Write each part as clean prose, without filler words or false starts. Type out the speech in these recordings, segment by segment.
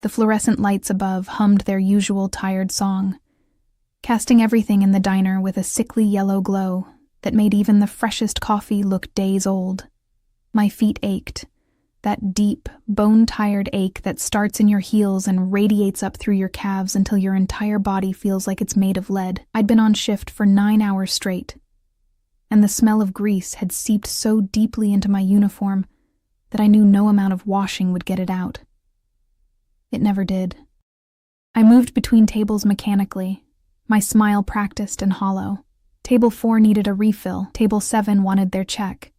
The fluorescent lights above hummed their usual tired song, casting everything in the diner with a sickly yellow glow that made even the freshest coffee look days old. My feet ached, that deep, bone-tired ache that starts in your heels and radiates up through your calves until your entire body feels like it's made of lead. I'd been on shift for 9 hours straight, and the smell of grease had seeped so deeply into my uniform that I knew no amount of washing would get it out. It never did. I moved between tables mechanically, my smile practiced and hollow. Table 4 needed a refill. Table 7 wanted their check.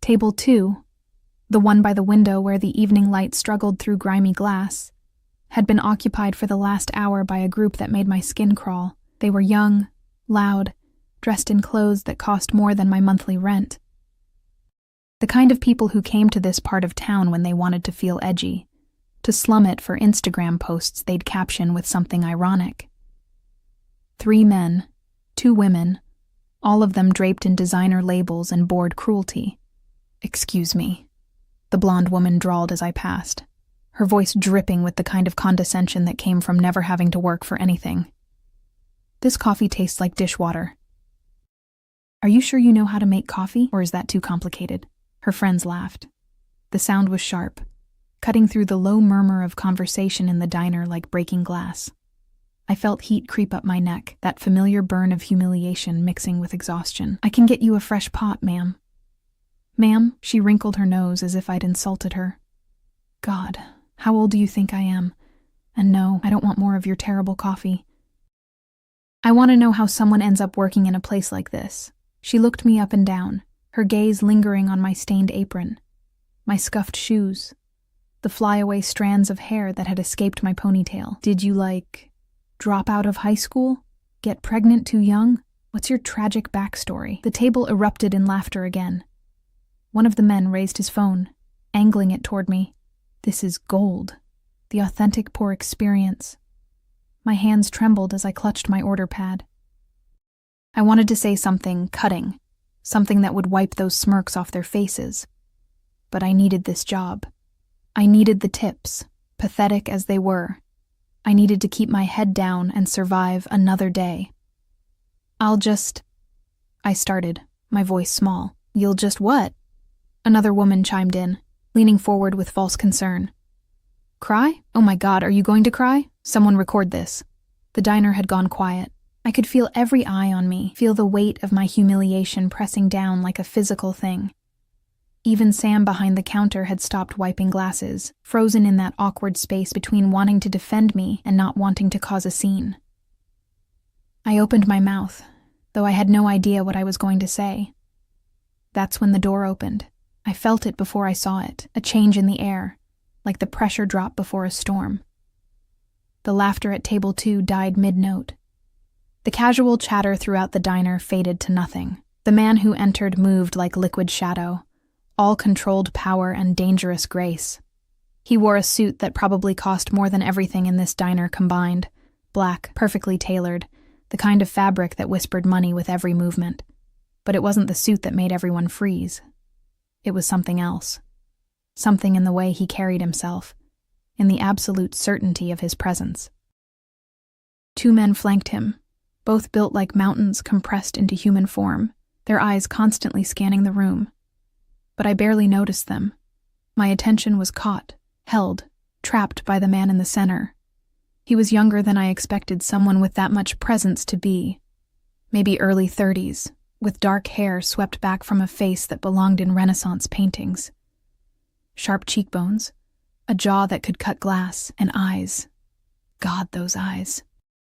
Table 2, the one by the window where the evening light struggled through grimy glass, had been occupied for the last hour by a group that made my skin crawl. They were young, loud, dressed in clothes that cost more than my monthly rent. The kind of people who came to this part of town when they wanted to feel edgy, to slum it for Instagram posts they'd caption with something ironic. 3 men, 2 women, all of them draped in designer labels and bored cruelty. "Excuse me," the blonde woman drawled as I passed, her voice dripping with the kind of condescension that came from never having to work for anything. "This coffee tastes like dishwater." "Are you sure you know how to make coffee, or is that too complicated?" Her friends laughed. The sound was sharp, cutting through the low murmur of conversation in the diner like breaking glass. I felt heat creep up my neck, that familiar burn of humiliation mixing with exhaustion. "I can get you a fresh pot, ma'am." "Ma'am?" She wrinkled her nose as if I'd insulted her. "God, how old do you think I am? And no, I don't want more of your terrible coffee." "I want to know how someone ends up working in a place like this." She looked me up and down, her gaze lingering on my stained apron, my scuffed shoes, the flyaway strands of hair that had escaped my ponytail. "Did you, drop out of high school? Get pregnant too young? What's your tragic backstory?" The table erupted in laughter again. One of the men raised his phone, angling it toward me. "This is gold. The authentic poor experience." My hands trembled as I clutched my order pad. I wanted to say something cutting, something that would wipe those smirks off their faces. But I needed this job. I needed the tips, pathetic as they were. I needed to keep my head down and survive another day. I started, my voice small. "You'll just what?" Another woman chimed in, leaning forward with false concern. "Cry? Oh my God, are you going to cry? Someone record this." The diner had gone quiet. I could feel every eye on me, feel the weight of my humiliation pressing down like a physical thing. Even Sam behind the counter had stopped wiping glasses, frozen in that awkward space between wanting to defend me and not wanting to cause a scene. I opened my mouth, though I had no idea what I was going to say. That's when the door opened. I felt it before I saw it, a change in the air, like the pressure drop before a storm. The laughter at table 2 died mid-note. The casual chatter throughout the diner faded to nothing. The man who entered moved like liquid shadow, all controlled power and dangerous grace. He wore a suit that probably cost more than everything in this diner combined, black, perfectly tailored, the kind of fabric that whispered money with every movement. But it wasn't the suit that made everyone freeze. It was something else. Something in the way he carried himself, in the absolute certainty of his presence. 2 men flanked him, both built like mountains compressed into human form, their eyes constantly scanning the room. But I barely noticed them. My attention was caught, held, trapped by the man in the center. He was younger than I expected someone with that much presence to be. Maybe early 30s, with dark hair swept back from a face that belonged in Renaissance paintings. Sharp cheekbones, a jaw that could cut glass, and eyes. God, those eyes.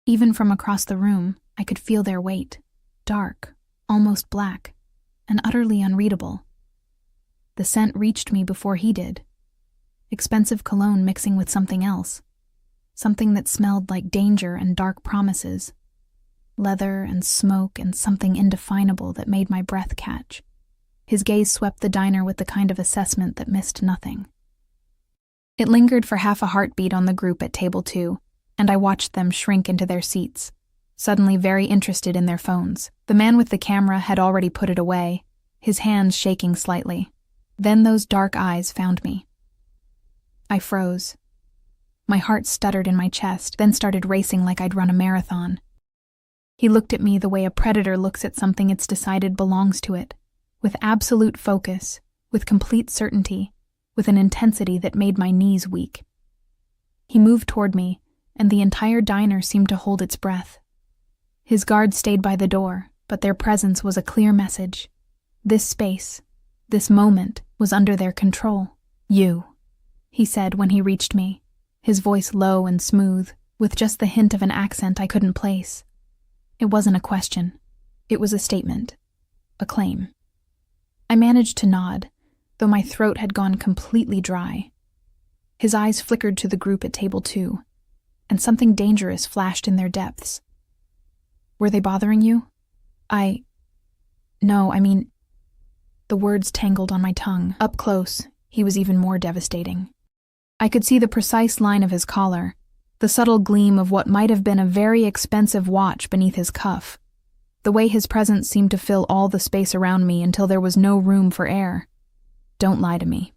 Even from across the room, I could feel their weight. Dark, almost black, and utterly unreadable. The scent reached me before he did. Expensive cologne mixing with something else. Something that smelled like danger and dark promises. Leather and smoke and something indefinable that made my breath catch. His gaze swept the diner with the kind of assessment that missed nothing. It lingered for half a heartbeat on the group at table 2, and I watched them shrink into their seats, suddenly very interested in their phones. The man with the camera had already put it away, his hands shaking slightly. Then those dark eyes found me. I froze. My heart stuttered in my chest, then started racing like I'd run a marathon. He looked at me the way a predator looks at something it's decided belongs to it, with absolute focus, with complete certainty, with an intensity that made my knees weak. He moved toward me, and the entire diner seemed to hold its breath. His guards stayed by the door, but their presence was a clear message. This space, this moment, was under their control. "You," he said when he reached me, his voice low and smooth, with just the hint of an accent I couldn't place. It wasn't a question. It was a statement. A claim. I managed to nod, though my throat had gone completely dry. His eyes flickered to the group at table 2, and something dangerous flashed in their depths. "Were they bothering you?" No, I mean... The words tangled on my tongue. Up close, he was even more devastating. I could see the precise line of his collar, the subtle gleam of what might have been a very expensive watch beneath his cuff, the way his presence seemed to fill all the space around me until there was no room for air. Don't lie to me.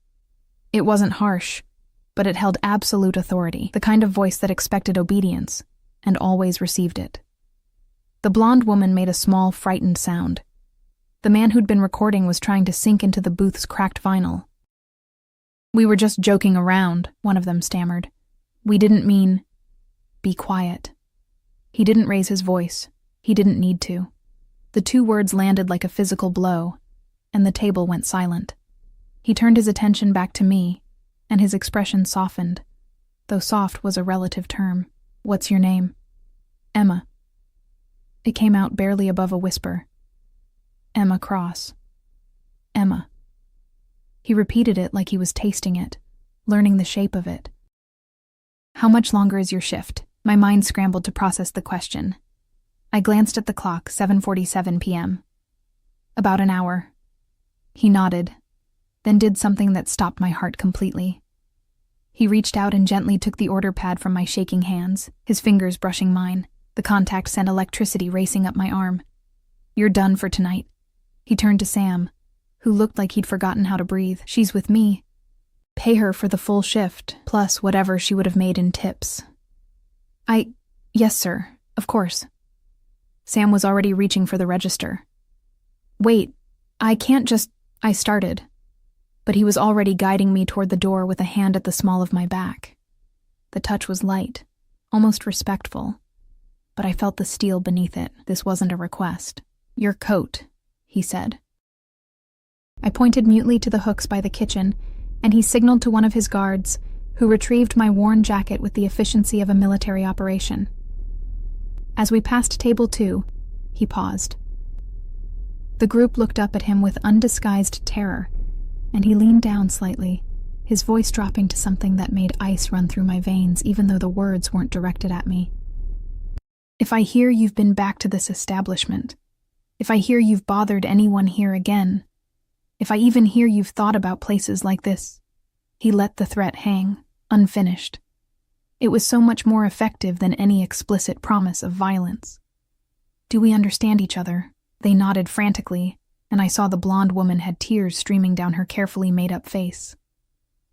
It wasn't harsh, but it held absolute authority, the kind of voice that expected obedience, and always received it. The blonde woman made a small, frightened sound. The man who'd been recording was trying to sink into the booth's cracked vinyl. "We were just joking around," one of them stammered. "We didn't mean..." "Be quiet." He didn't raise his voice. He didn't need to. The 2 words landed like a physical blow, and the table went silent. He turned his attention back to me, and his expression softened, though soft was a relative term. "What's your name?" "Emma." It came out barely above a whisper. "Emma Cross." "Emma." He repeated it like he was tasting it, learning the shape of it. "How much longer is your shift?" My mind scrambled to process the question. I glanced at the clock, 7:47 p.m. "About an hour." He nodded, then did something that stopped my heart completely. He reached out and gently took the order pad from my shaking hands, his fingers brushing mine. The contact sent electricity racing up my arm. "You're done for tonight." He turned to Sam, who looked like he'd forgotten how to breathe. "She's with me. Pay her for the full shift, plus whatever she would have made in tips." Yes, sir, of course." Sam was already reaching for the register. "Wait, I can't just..." I started, but he was already guiding me toward the door with a hand at the small of my back. The touch was light, almost respectful, but I felt the steel beneath it. This wasn't a request. "Your coat," he said. I pointed mutely to the hooks by the kitchen, and he signaled to one of his guards, who retrieved my worn jacket with the efficiency of a military operation. As we passed table 2, he paused. The group looked up at him with undisguised terror, and he leaned down slightly, his voice dropping to something that made ice run through my veins even though the words weren't directed at me. "If I hear you've been back to this establishment, if I hear you've bothered anyone here again, if I even hear you've thought about places like this..." He let the threat hang, unfinished. It was so much more effective than any explicit promise of violence. "Do we understand each other?" They nodded frantically, and I saw the blonde woman had tears streaming down her carefully made-up face.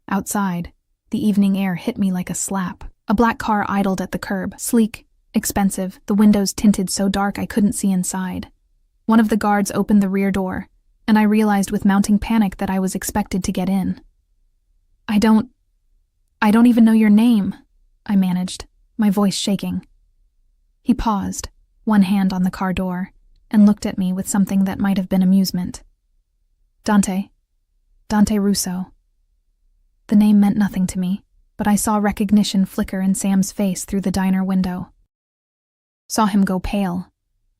Outside, the evening air hit me like a slap. A black car idled at the curb, sleek, expensive, the windows tinted so dark I couldn't see inside. One of the guards opened the rear door, and I realized with mounting panic that I was expected to get in. I don't even know your name," I managed, my voice shaking. He paused, one hand on the car door, and looked at me with something that might have been amusement. Dante Russo." The name meant nothing to me, but I saw recognition flicker in Sam's face through the diner window. Saw him go pale.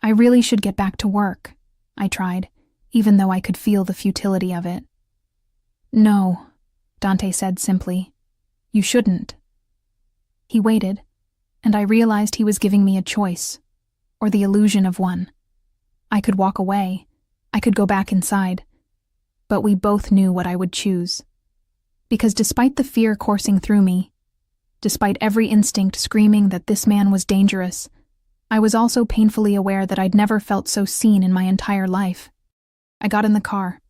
I really should get back to work, I tried, even though I could feel the futility of it. "No," Dante said simply. "You shouldn't." He waited, and I realized he was giving me a choice, or the illusion of one. I could walk away, I could go back inside, but we both knew what I would choose. Because despite the fear coursing through me, despite every instinct screaming that this man was dangerous, I was also painfully aware that I'd never felt so seen in my entire life. I got in the car.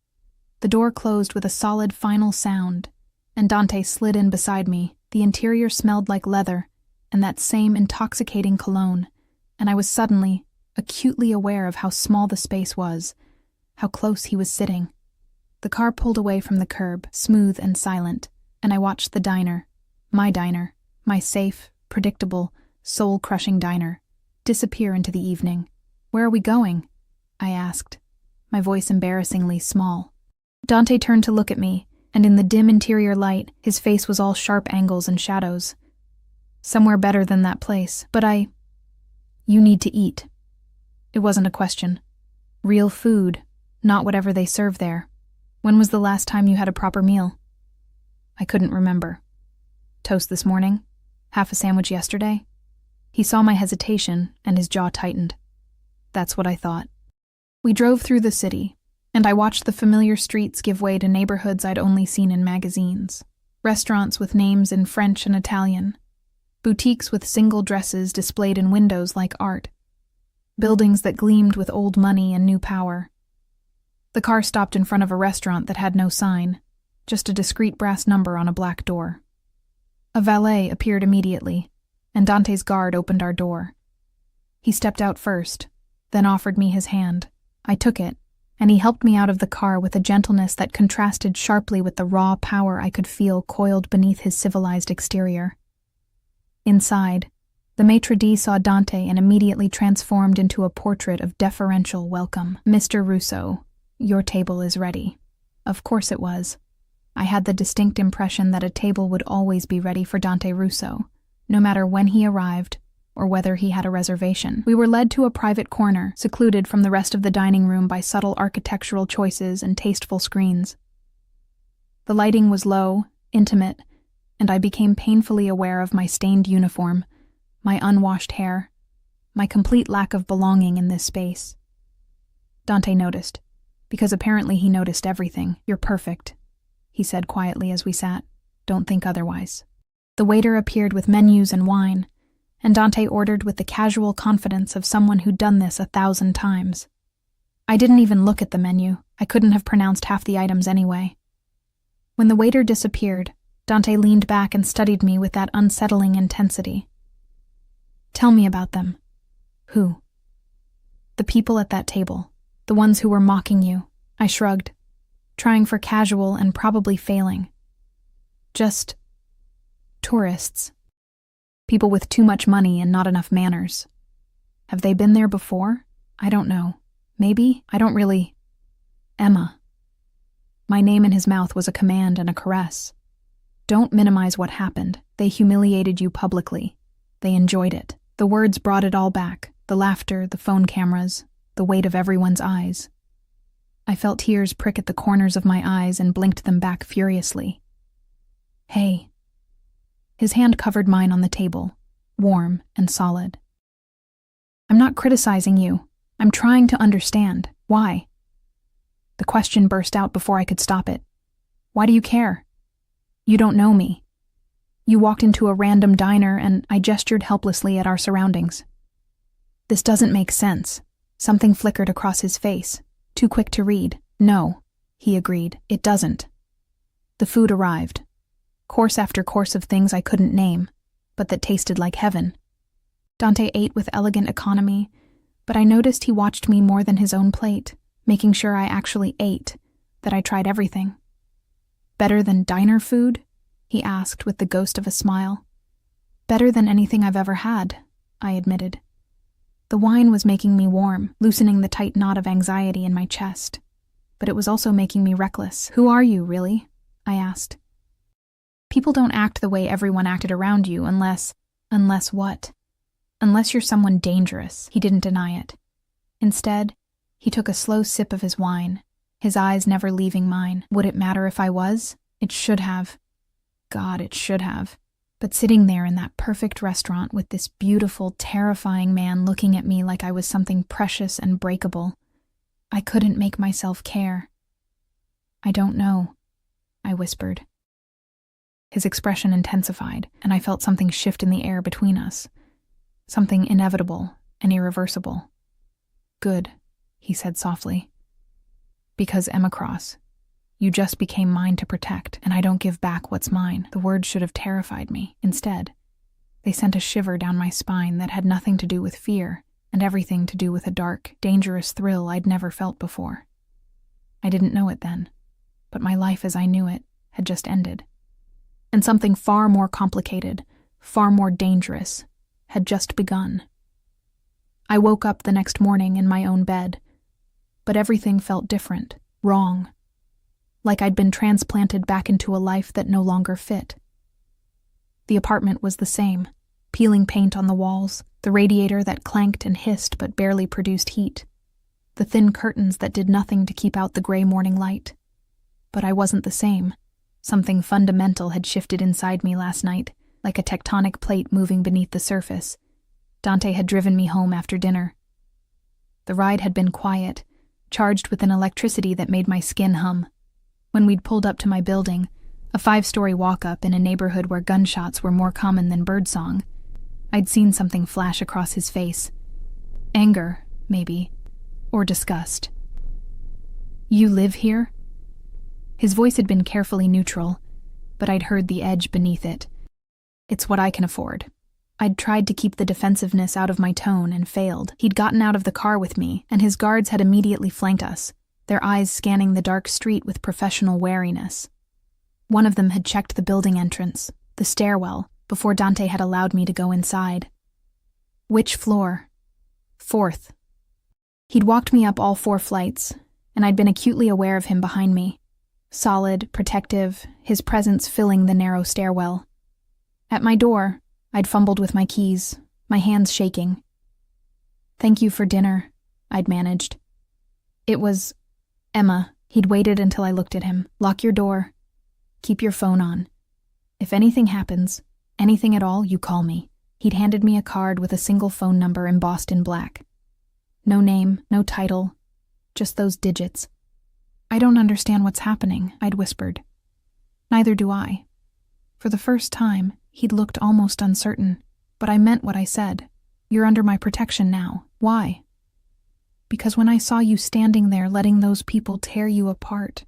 The door closed with a solid final sound, and Dante slid in beside me, The interior smelled like leather and that same intoxicating cologne, and I was suddenly, acutely aware of how small the space was, how close he was sitting. The car pulled away from the curb, smooth and silent, and I watched the diner, my safe, predictable, soul-crushing diner, disappear into the evening. "Where are we going?" I asked, my voice embarrassingly small. Dante turned to look at me, and in the dim interior light, his face was all sharp angles and shadows. "Somewhere better than that place, but You need to eat." It wasn't a question. Real food, not whatever they serve there. "When was the last time you had a proper meal?" I couldn't remember. "Toast this morning? Half a sandwich yesterday?" He saw my hesitation, and his jaw tightened. That's what I thought. We drove through the city, and I watched the familiar streets give way to neighborhoods I'd only seen in magazines. Restaurants with names in French and Italian. Boutiques with single dresses displayed in windows like art. Buildings that gleamed with old money and new power. The car stopped in front of a restaurant that had no sign, just a discreet brass number on a black door. A valet appeared immediately, and Dante's guard opened our door. He stepped out first, then offered me his hand. I took it, and he helped me out of the car with a gentleness that contrasted sharply with the raw power I could feel coiled beneath his civilized exterior. Inside, the maitre d' saw Dante and immediately transformed into a portrait of deferential welcome. "Mr. Russo, your table is ready." Of course it was. I had the distinct impression that a table would always be ready for Dante Russo, no matter when he arrived or whether he had a reservation. We were led to a private corner, secluded from the rest of the dining room by subtle architectural choices and tasteful screens. The lighting was low, intimate, and I became painfully aware of my stained uniform, my unwashed hair, my complete lack of belonging in this space. Dante noticed, because apparently he noticed everything. "You're perfect," he said quietly as we sat. "Don't think otherwise." The waiter appeared with menus and wine, and Dante ordered with the casual confidence of someone who'd done this 1,000 times. I didn't even look at the menu. I couldn't have pronounced half the items anyway. When the waiter disappeared, Dante leaned back and studied me with that unsettling intensity. "Tell me about them." "Who?" "The people at that table. The ones who were mocking you." I shrugged, trying for casual and probably failing. "Just tourists. People with too much money and not enough manners. Have they been there before? I don't know. Maybe? I don't really." "Emma." My name in his mouth was a command and a caress. "Don't minimize what happened. They humiliated you publicly. They enjoyed it." The words brought it all back, the laughter, the phone cameras, the weight of everyone's eyes. I felt tears prick at the corners of my eyes and blinked them back furiously. "Hey." His hand covered mine on the table, warm and solid. "I'm not criticizing you. I'm trying to understand. Why?" The question burst out before I could stop it. "Why do you care? You don't know me. You walked into a random diner and I gestured helplessly at our surroundings." "This doesn't make sense." Something flickered across his face, too quick to read. "No," he agreed, "it doesn't." The food arrived. Course after course of things I couldn't name, but that tasted like heaven. Dante ate with elegant economy, but I noticed he watched me more than his own plate, making sure I actually ate, that I tried everything. "Better than diner food?" he asked with the ghost of a smile. "Better than anything I've ever had," I admitted. The wine was making me warm, loosening the tight knot of anxiety in my chest. But it was also making me reckless. "Who are you, really?" I asked. "People don't act the way everyone acted around you unless what? Unless you're someone dangerous." He didn't deny it. Instead, he took a slow sip of his wine, his eyes never leaving mine. Would it matter if I was? It should have. God, it should have. But sitting there in that perfect restaurant with this beautiful, terrifying man looking at me like I was something precious and breakable, I couldn't make myself care. "I don't know," I whispered. His expression intensified, and I felt something shift in the air between us. Something inevitable and irreversible. "Good," he said softly. "Because Emma Cross, You just became mine to protect, and I don't give back what's mine." The words should have terrified me. Instead, they sent a shiver down my spine that had nothing to do with fear and everything to do with a dark, dangerous thrill I'd never felt before. I didn't know it then, but my life as I knew it had just ended. And something far more complicated, far more dangerous, had just begun. I woke up the next morning in my own bed, but everything felt different, wrong, like I'd been transplanted back into a life that no longer fit. The apartment was the same, peeling paint on the walls, the radiator that clanked and hissed but barely produced heat, the thin curtains that did nothing to keep out the gray morning light. But I wasn't the same. Something fundamental had shifted inside me last night, like a tectonic plate moving beneath the surface. Dante had driven me home after dinner. The ride had been quiet, charged with an electricity that made my skin hum. When we'd pulled up to my building, a 5-story walk-up in a neighborhood where gunshots were more common than birdsong, I'd seen something flash across his face. Anger, maybe, or disgust. "You live here?" His voice had been carefully neutral, but I'd heard the edge beneath it. "It's what I can afford." I'd tried to keep the defensiveness out of my tone and failed. He'd gotten out of the car with me, and his guards had immediately flanked us, their eyes scanning the dark street with professional wariness. One of them had checked the building entrance, the stairwell, before Dante had allowed me to go inside. "Which floor?" "4th. He'd walked me up all 4 flights, and I'd been acutely aware of him behind me. Solid, protective, his presence filling the narrow stairwell. At my door, I'd fumbled with my keys, my hands shaking. "Thank you for dinner," I'd managed. "It was Emma." He'd waited until I looked at him. "Lock your door. Keep your phone on. If anything happens, anything at all, you call me." He'd handed me a card with a single phone number embossed in black. No name, no title, just those digits. "I don't understand what's happening," I'd whispered. "Neither do I." For the first time, he'd looked almost uncertain, but I meant what I said. "You're under my protection now. Why?" "Because when I saw you standing there letting those people tear you apart,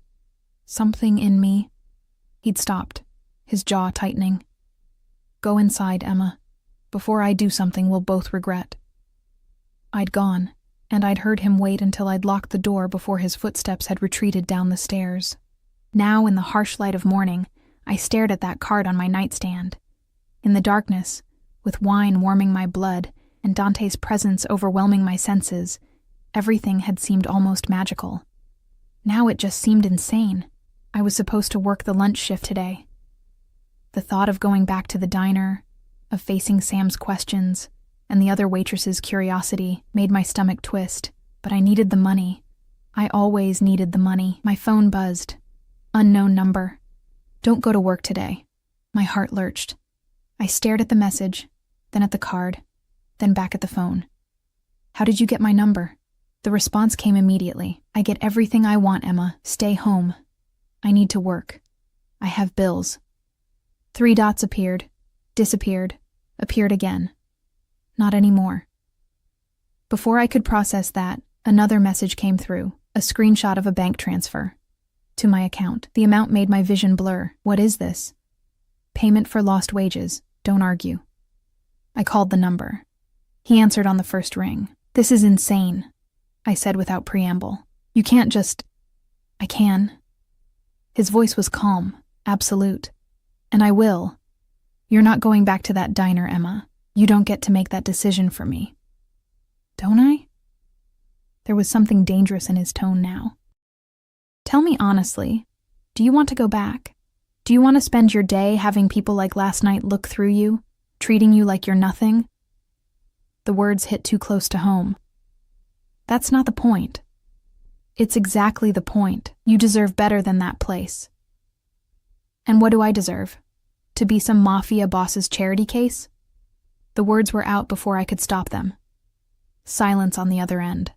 something in me..." He'd stopped, his jaw tightening. "Go inside, Emma. Before I do something we'll both regret." I'd gone, and I'd heard him wait until I'd locked the door before his footsteps had retreated down the stairs. Now, in the harsh light of morning, I stared at that card on my nightstand. In the darkness, with wine warming my blood and Dante's presence overwhelming my senses, everything had seemed almost magical. Now it just seemed insane. I was supposed to work the lunch shift today. The thought of going back to the diner, of facing Sam's questions, and the other waitress's curiosity made my stomach twist, but I needed the money. I always needed the money. My phone buzzed. Unknown number. "Don't go to work today." My heart lurched. I stared at the message, then at the card, then back at the phone. "How did you get my number?" The response came immediately. "I get everything I want, Emma. Stay home. I need to work. I have bills." 3 dots appeared, disappeared, appeared again. Not anymore. Before I could process that, another message came through, a screenshot of a bank transfer. To my account. The amount made my vision blur. What is this? "Payment for lost wages. Don't argue." I called the number. He answered on the first ring. "This is insane," I said without preamble. "You can't just..." "I can." His voice was calm, absolute. "And I will. You're not going back to that diner, Emma. You don't get to make that decision for me." "Don't I?" There was something dangerous in his tone now. "Tell me honestly, do you want to go back? Do you want to spend your day having people like last night look through you, treating you like you're nothing?" The words hit too close to home. "That's not the point." "It's exactly the point. You deserve better than that place." "And what do I deserve? To be some mafia boss's charity case?" The words were out before I could stop them. Silence on the other end,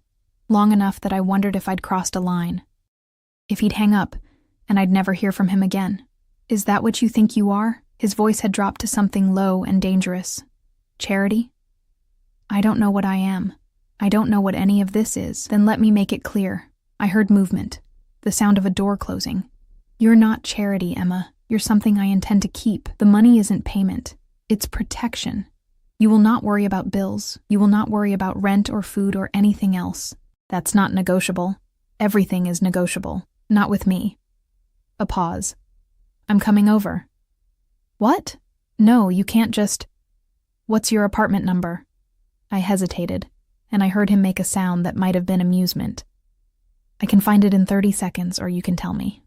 long enough that I wondered if I'd crossed a line. If he'd hang up, and I'd never hear from him again. "Is that what you think you are?" His voice had dropped to something low and dangerous. "Charity? I don't know what I am. I don't know what any of this is." "Then let me make it clear." I heard movement, the sound of a door closing. You're not charity, Emma. You're something I intend to keep. The money isn't payment. It's protection. You will not worry about bills. You will not worry about rent or food or anything else. That's not negotiable. Everything is negotiable. Not with me. A pause. I'm coming over. What? No, you can't just... What's your apartment number? I hesitated, and I heard him make a sound that might have been amusement. I can find it in 30 seconds, or you can tell me.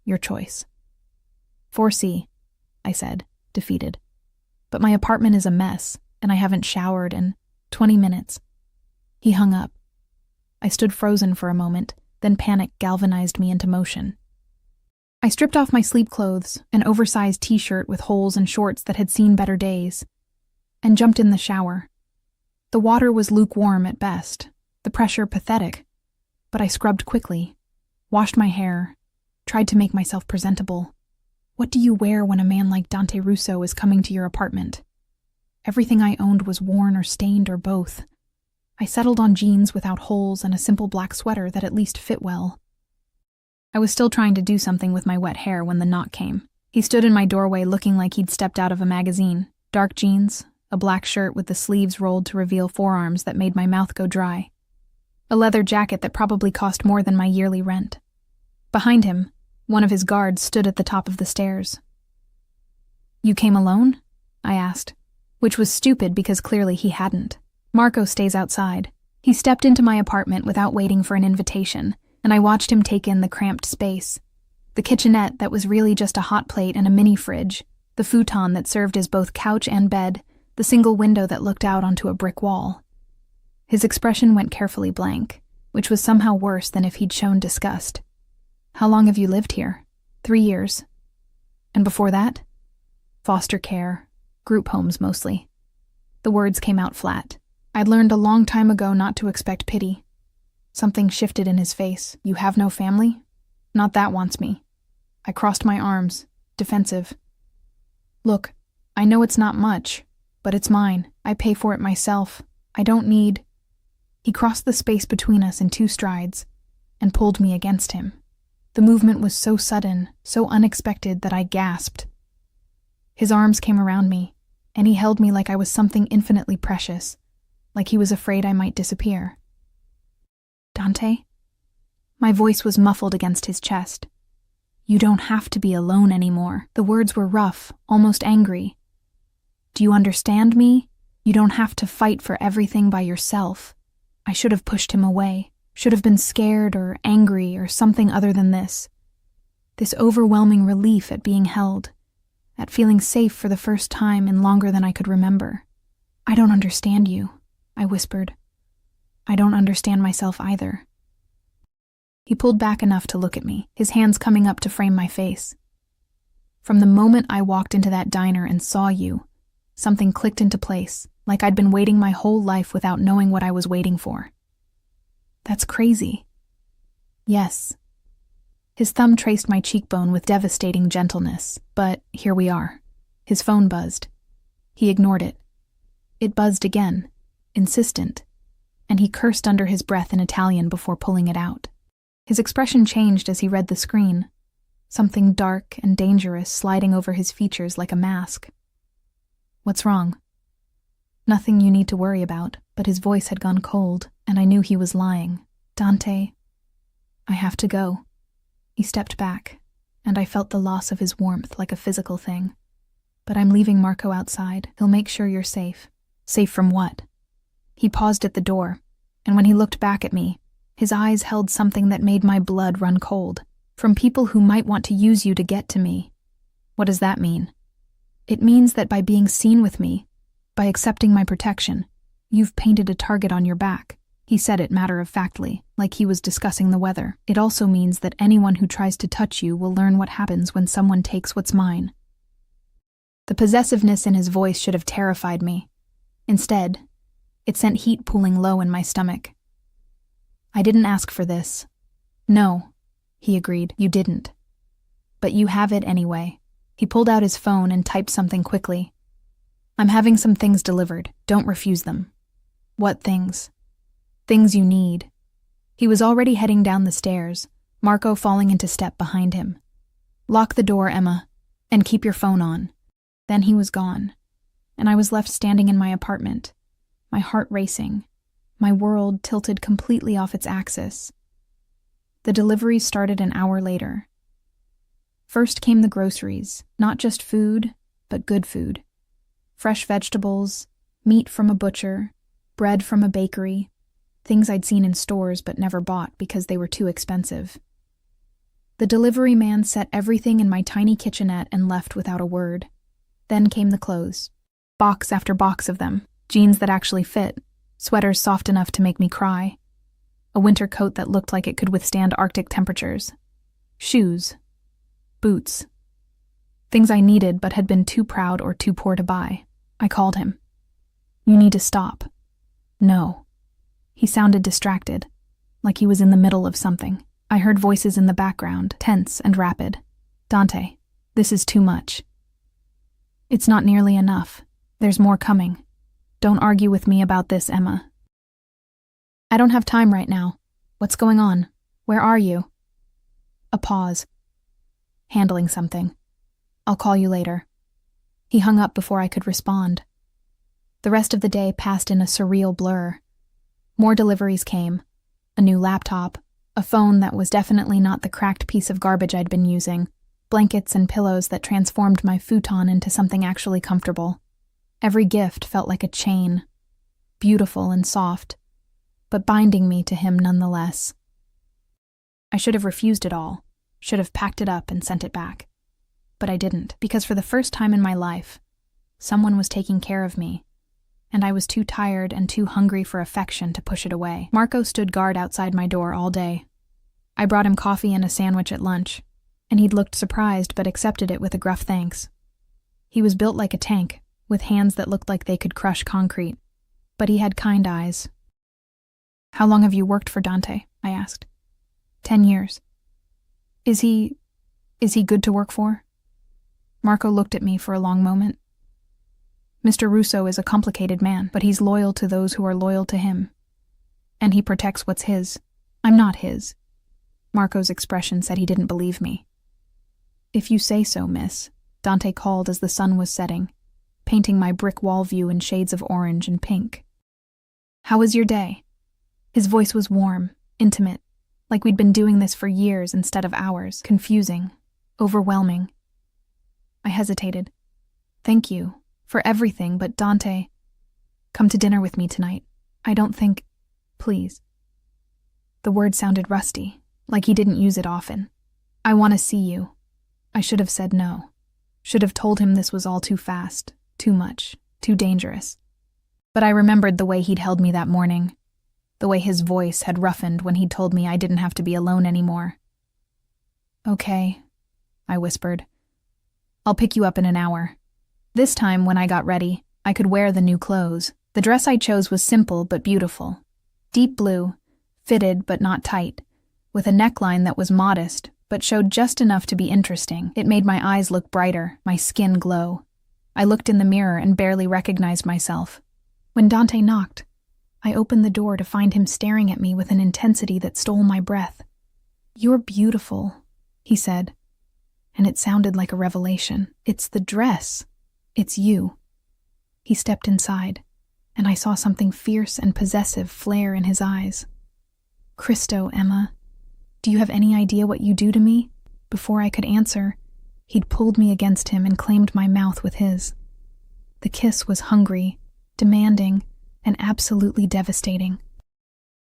Your choice. 4C, I said, defeated. But my apartment is a mess, and I haven't showered in 20 minutes. He hung up. I stood frozen for a moment, then panic galvanized me into motion. I stripped off my sleep clothes, an oversized t-shirt with holes and shorts that had seen better days, and jumped in the shower. The water was lukewarm at best, the pressure pathetic, but I scrubbed quickly, washed my hair, tried to make myself presentable. What do you wear when a man like Dante Russo is coming to your apartment? Everything I owned was worn or stained or both. I settled on jeans without holes and a simple black sweater that at least fit well. I was still trying to do something with my wet hair when the knock came. He stood in my doorway looking like he'd stepped out of a magazine. Dark jeans, a black shirt with the sleeves rolled to reveal forearms that made my mouth go dry. A leather jacket that probably cost more than my yearly rent. Behind him, one of his guards stood at the top of the stairs. You came alone? I asked, which was stupid because clearly he hadn't. Marco stays outside. He stepped into my apartment without waiting for an invitation, and I watched him take in the cramped space. The kitchenette that was really just a hot plate and a mini fridge, the futon that served as both couch and bed, the single window that looked out onto a brick wall. His expression went carefully blank, which was somehow worse than if he'd shown disgust. How long have you lived here? 3 years. And before that? Foster care, group homes mostly. The words came out flat. I'd learned a long time ago not to expect pity. Something shifted in his face. You have no family? Not that wants me. I crossed my arms, defensive. Look, I know it's not much, but it's mine. I pay for it myself. I don't need... He crossed the space between us in 2 strides and pulled me against him. The movement was so sudden, so unexpected that I gasped. His arms came around me, and he held me like I was something infinitely precious, like he was afraid I might disappear. Dante? My voice was muffled against his chest. You don't have to be alone anymore. The words were rough, almost angry. Do you understand me? You don't have to fight for everything by yourself. I should have pushed him away, should have been scared or angry or something other than this. This overwhelming relief at being held, at feeling safe for the first time in longer than I could remember. I don't understand you, I whispered. I don't understand myself either. He pulled back enough to look at me, his hands coming up to frame my face. From the moment I walked into that diner and saw you, something clicked into place, like I'd been waiting my whole life without knowing what I was waiting for. That's crazy. Yes. His thumb traced my cheekbone with devastating gentleness, but here we are. His phone buzzed. He ignored it. It buzzed again, insistent, and he cursed under his breath in Italian before pulling it out. His expression changed as he read the screen, something dark and dangerous sliding over his features like a mask. What's wrong? Nothing you need to worry about, but his voice had gone cold, and I knew he was lying. Dante, I have to go. He stepped back, and I felt the loss of his warmth like a physical thing. But I'm leaving Marco outside. He'll make sure you're safe. Safe from what? He paused at the door, and when he looked back at me, his eyes held something that made my blood run cold. From people who might want to use you to get to me. What does that mean? It means that by being seen with me, by accepting my protection, you've painted a target on your back. He said it matter-of-factly, like he was discussing the weather. It also means that anyone who tries to touch you will learn what happens when someone takes what's mine. The possessiveness in his voice should have terrified me. Instead, it sent heat pooling low in my stomach. I didn't ask for this. No, he agreed, you didn't. But you have it anyway. He pulled out his phone and typed something quickly. I'm having some things delivered. Don't refuse them. What things? Things you need. He was already heading down the stairs, Marco falling into step behind him. "Lock the door, Emma, and keep your phone on." Then he was gone, and I was left standing in my apartment, my heart racing, my world tilted completely off its axis. The delivery started an hour later. First came the groceries, not just food, but good food. Fresh vegetables, meat from a butcher, bread from a bakery, things I'd seen in stores but never bought because they were too expensive. The delivery man set everything in my tiny kitchenette and left without a word. Then came the clothes. Box after box of them. Jeans that actually fit. Sweaters soft enough to make me cry. A winter coat that looked like it could withstand Arctic temperatures. Shoes. Boots. Things I needed but had been too proud or too poor to buy. I called him. "You need to stop." "No." He sounded distracted, like he was in the middle of something. I heard voices in the background, tense and rapid. "Dante, this is too much." "It's not nearly enough. There's more coming. Don't argue with me about this, Emma." "I don't have time right now. What's going on? Where are you?" A pause. "Handling something. I'll call you later." He hung up before I could respond. The rest of the day passed in a surreal blur. More deliveries came. A new laptop, a phone that was definitely not the cracked piece of garbage I'd been using, blankets and pillows that transformed my futon into something actually comfortable. Every gift felt like a chain, beautiful and soft, but binding me to him nonetheless. I should have refused it all, should have packed it up and sent it back. But I didn't, because for the first time in my life, someone was taking care of me, and I was too tired and too hungry for affection to push it away. Marco stood guard outside my door all day. I brought him coffee and a sandwich at lunch, and he'd looked surprised but accepted it with a gruff thanks. He was built like a tank, with hands that looked like they could crush concrete, but he had kind eyes. "How long have you worked for Dante?" I asked. 10 years. Is he good to work for?" Marco looked at me for a long moment. "Mr. Russo is a complicated man, but he's loyal to those who are loyal to him. And he protects what's his. I'm not his." Marco's expression said he didn't believe me. "If you say so, miss," Dante called as the sun was setting, painting my brick wall view in shades of orange and pink. "How was your day?" His voice was warm, intimate, like we'd been doing this for years instead of hours, confusing, overwhelming. I hesitated. "Thank you. For everything, but Dante, come to dinner with me tonight. I don't think, please." The word sounded rusty, like he didn't use it often. "I want to see you." I should have said no. Should have told him this was all too fast, too much, too dangerous. But I remembered the way he'd held me that morning, the way his voice had roughened when he'd told me I didn't have to be alone anymore. "Okay," I whispered. "I'll pick you up in an hour." This time, when I got ready, I could wear the new clothes. The dress I chose was simple but beautiful. Deep blue, fitted but not tight, with a neckline that was modest but showed just enough to be interesting. It made my eyes look brighter, my skin glow. I looked in the mirror and barely recognized myself. When Dante knocked, I opened the door to find him staring at me with an intensity that stole my breath. "You're beautiful," he said, and it sounded like a revelation. "It's the dress. It's you." He stepped inside, and I saw something fierce and possessive flare in his eyes. "Cristo, Emma, do you have any idea what you do to me?" Before I could answer, he'd pulled me against him and claimed my mouth with his. The kiss was hungry, demanding, and absolutely devastating.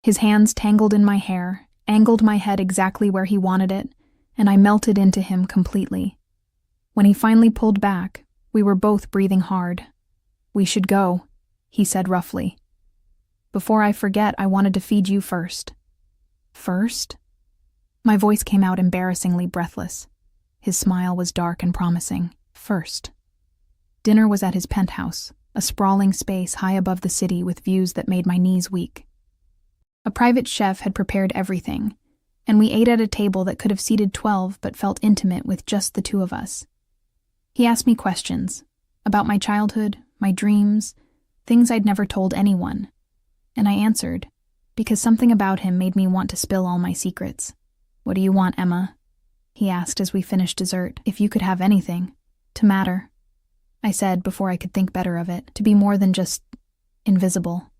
His hands tangled in my hair, angled my head exactly where he wanted it, and I melted into him completely. When he finally pulled back, we were both breathing hard. "We should go," he said roughly. "Before I forget, I wanted to feed you first." "First?" My voice came out embarrassingly breathless. His smile was dark and promising. First. Dinner was at his penthouse, a sprawling space high above the city with views that made my knees weak. A private chef had prepared everything, and we ate at a table that could have seated 12 but felt intimate with just the two of us. He asked me questions about my childhood, my dreams, things I'd never told anyone, and I answered, because something about him made me want to spill all my secrets. "What do you want, Emma?" he asked as we finished dessert. If you could have anything, to matter, I said before I could think better of it, to be more than just invisible.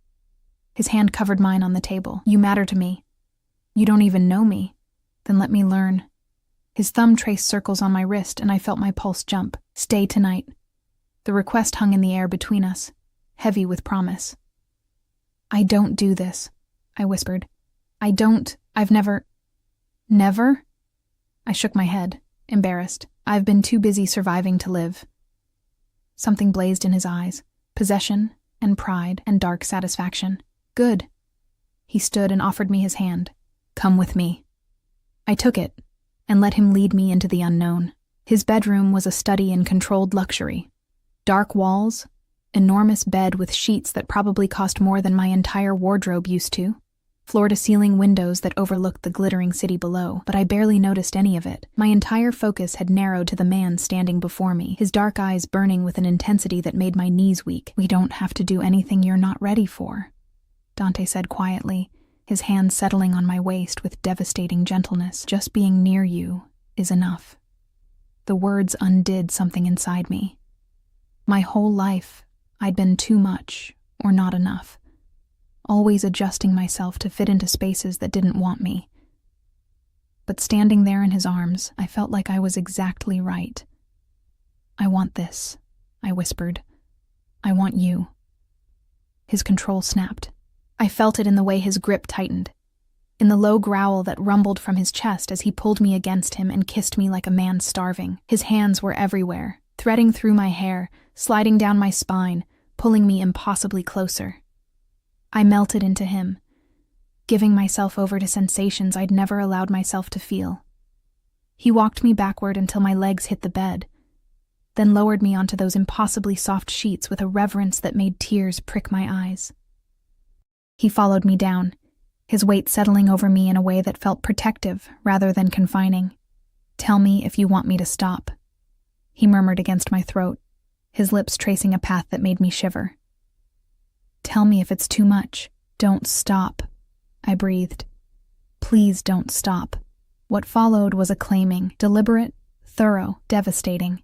His hand covered mine on the table. You matter to me. You don't even know me. Then let me learn. His thumb traced circles on my wrist and I felt my pulse jump. Stay tonight. The request hung in the air between us, heavy with promise. I don't do this, I whispered. I've never. Never? I shook my head, embarrassed. I've been too busy surviving to live. Something blazed in his eyes, possession and pride and dark satisfaction. Good. He stood and offered me his hand. Come with me. I took it and let him lead me into the unknown. His bedroom was a study in controlled luxury. Dark walls, enormous bed with sheets that probably cost more than my entire wardrobe used to, floor-to-ceiling windows that overlooked the glittering city below, but I barely noticed any of it. My entire focus had narrowed to the man standing before me, his dark eyes burning with an intensity that made my knees weak. We don't have to do anything you're not ready for, Dante said quietly, his hand settling on my waist with devastating gentleness. Just being near you is enough. The words undid something inside me. My whole life, I'd been too much or not enough, always adjusting myself to fit into spaces that didn't want me. But standing there in his arms, I felt like I was exactly right. I want this, I whispered. I want you. His control snapped. I felt it in the way his grip tightened, in the low growl that rumbled from his chest as he pulled me against him and kissed me like a man starving. His hands were everywhere, threading through my hair, sliding down my spine, pulling me impossibly closer. I melted into him, giving myself over to sensations I'd never allowed myself to feel. He walked me backward until my legs hit the bed, then lowered me onto those impossibly soft sheets with a reverence that made tears prick my eyes. He followed me down, his weight settling over me in a way that felt protective rather than confining. Tell me if you want me to stop, he murmured against my throat, his lips tracing a path that made me shiver. Tell me if it's too much. Don't stop, I breathed. Please don't stop. What followed was acclaiming, deliberate, thorough, devastating.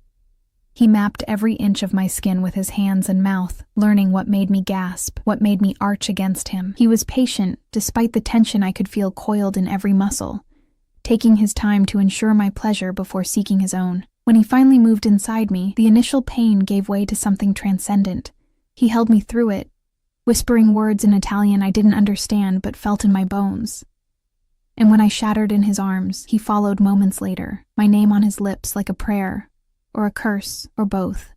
He mapped every inch of my skin with his hands and mouth, learning what made me gasp, what made me arch against him. He was patient, despite the tension I could feel coiled in every muscle, taking his time to ensure my pleasure before seeking his own. When he finally moved inside me, the initial pain gave way to something transcendent. He held me through it, whispering words in Italian I didn't understand but felt in my bones. And when I shattered in his arms, he followed moments later, my name on his lips like a prayer, or a curse, or both.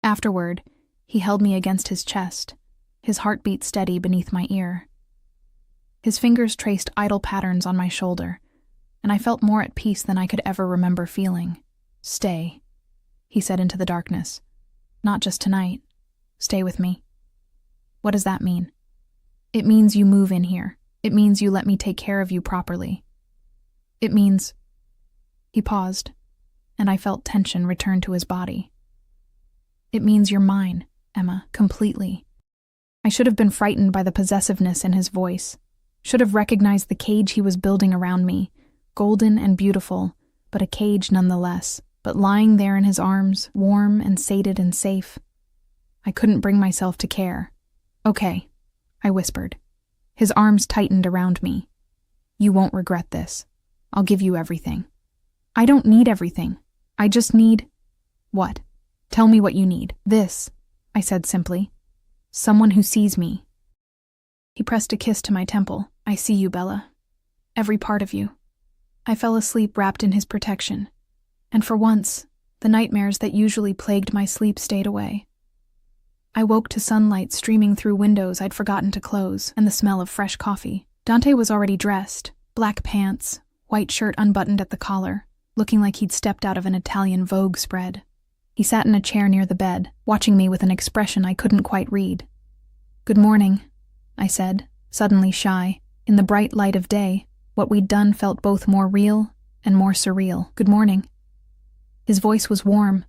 Afterward, he held me against his chest, his heartbeat steady beneath my ear. His fingers traced idle patterns on my shoulder, and I felt more at peace than I could ever remember feeling. Stay, he said into the darkness. Not just tonight. Stay with me. What does that mean? It means you move in here. It means you let me take care of you properly. It means... He paused, and I felt tension return to his body. It means you're mine, Emma, completely. I should have been frightened by the possessiveness in his voice, should have recognized the cage he was building around me, golden and beautiful, but a cage nonetheless. But lying there in his arms, warm and sated and safe, I couldn't bring myself to care. Okay, I whispered. His arms tightened around me. You won't regret this. I'll give you everything. I don't need everything. I just need... What? Tell me what you need. This, I said simply. Someone who sees me. He pressed a kiss to my temple. I see you, Bella. Every part of you. I fell asleep wrapped in his protection. And for once, the nightmares that usually plagued my sleep stayed away. I woke to sunlight streaming through windows I'd forgotten to close, and the smell of fresh coffee. Dante was already dressed, black pants, white shirt unbuttoned at the collar, looking like he'd stepped out of an Italian Vogue spread. He sat in a chair near the bed, watching me with an expression I couldn't quite read. Good morning, I said, suddenly shy. In the bright light of day, what we'd done felt both more real and more surreal. Good morning. His voice was warm,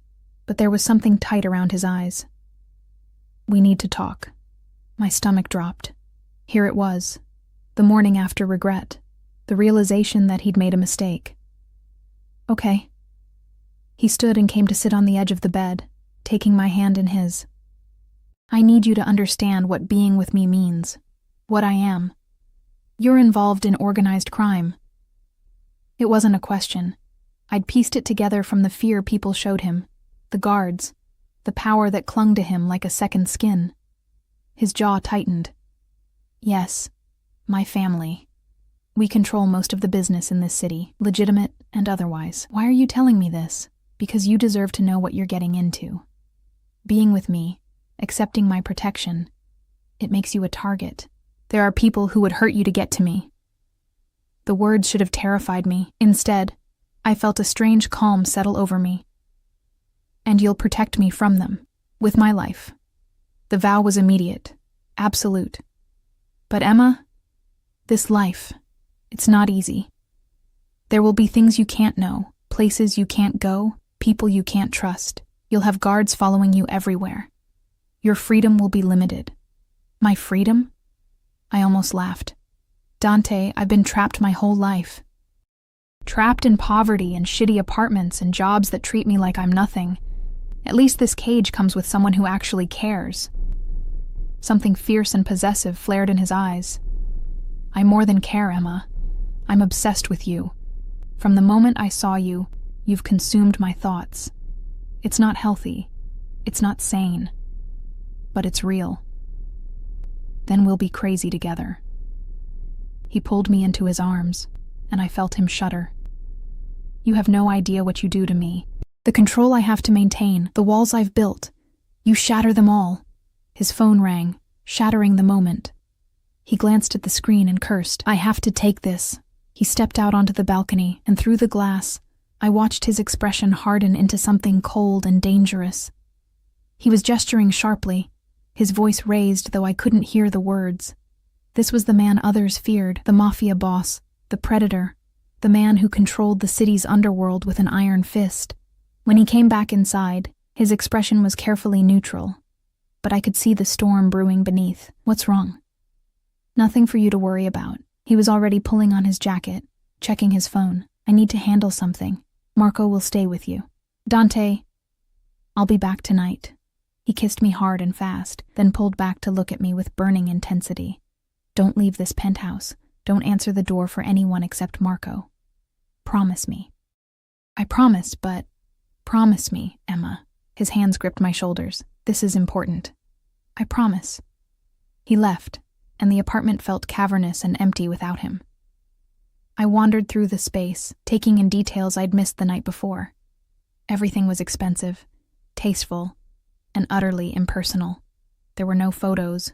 but there was something tight around his eyes. We need to talk. My stomach dropped. Here it was, the morning after regret, the realization that he'd made a mistake. Okay. He stood and came to sit on the edge of the bed, taking my hand in his. I need you to understand what being with me means, what I am. You're involved in organized crime. It wasn't a question. I'd pieced it together from the fear people showed him, the guards, the power that clung to him like a second skin. His jaw tightened. Yes, my family. We control most of the business in this city, legitimate and otherwise. Why are you telling me this? Because you deserve to know what you're getting into. Being with me, accepting my protection, it makes you a target. There are people who would hurt you to get to me. The words should have terrified me. Instead, I felt a strange calm settle over me. And you'll protect me from them, with my life. The vow was immediate, absolute. But Emma, this life, it's not easy. There will be things you can't know, places you can't go, people you can't trust. You'll have guards following you everywhere. Your freedom will be limited. My freedom? I almost laughed. Dante, I've been trapped my whole life. Trapped in poverty and shitty apartments and jobs that treat me like I'm nothing. At least this cage comes with someone who actually cares. Something fierce and possessive flared in his eyes. I more than care, Emma. I'm obsessed with you. From the moment I saw you, you've consumed my thoughts. It's not healthy. It's not sane. But it's real. Then we'll be crazy together. He pulled me into his arms, and I felt him shudder. You have no idea what you do to me. The control I have to maintain, the walls I've built. You shatter them all. His phone rang, shattering the moment. He glanced at the screen and cursed. I have to take this. He stepped out onto the balcony, and through the glass, I watched his expression harden into something cold and dangerous. He was gesturing sharply, his voice raised though I couldn't hear the words. This was the man others feared, the mafia boss, the predator, the man who controlled the city's underworld with an iron fist. When he came back inside, his expression was carefully neutral, but I could see the storm brewing beneath. What's wrong? Nothing for you to worry about. He was already pulling on his jacket, checking his phone. I need to handle something. Marco will stay with you. Dante, I'll be back tonight. He kissed me hard and fast, then pulled back to look at me with burning intensity. Don't leave this penthouse. Don't answer the door for anyone except Marco. Promise me. I promise, but promise me, Emma. His hands gripped my shoulders. This is important. I promise. He left, and the apartment felt cavernous and empty without him. I wandered through the space, taking in details I'd missed the night before. Everything was expensive, tasteful, and utterly impersonal. There were no photos,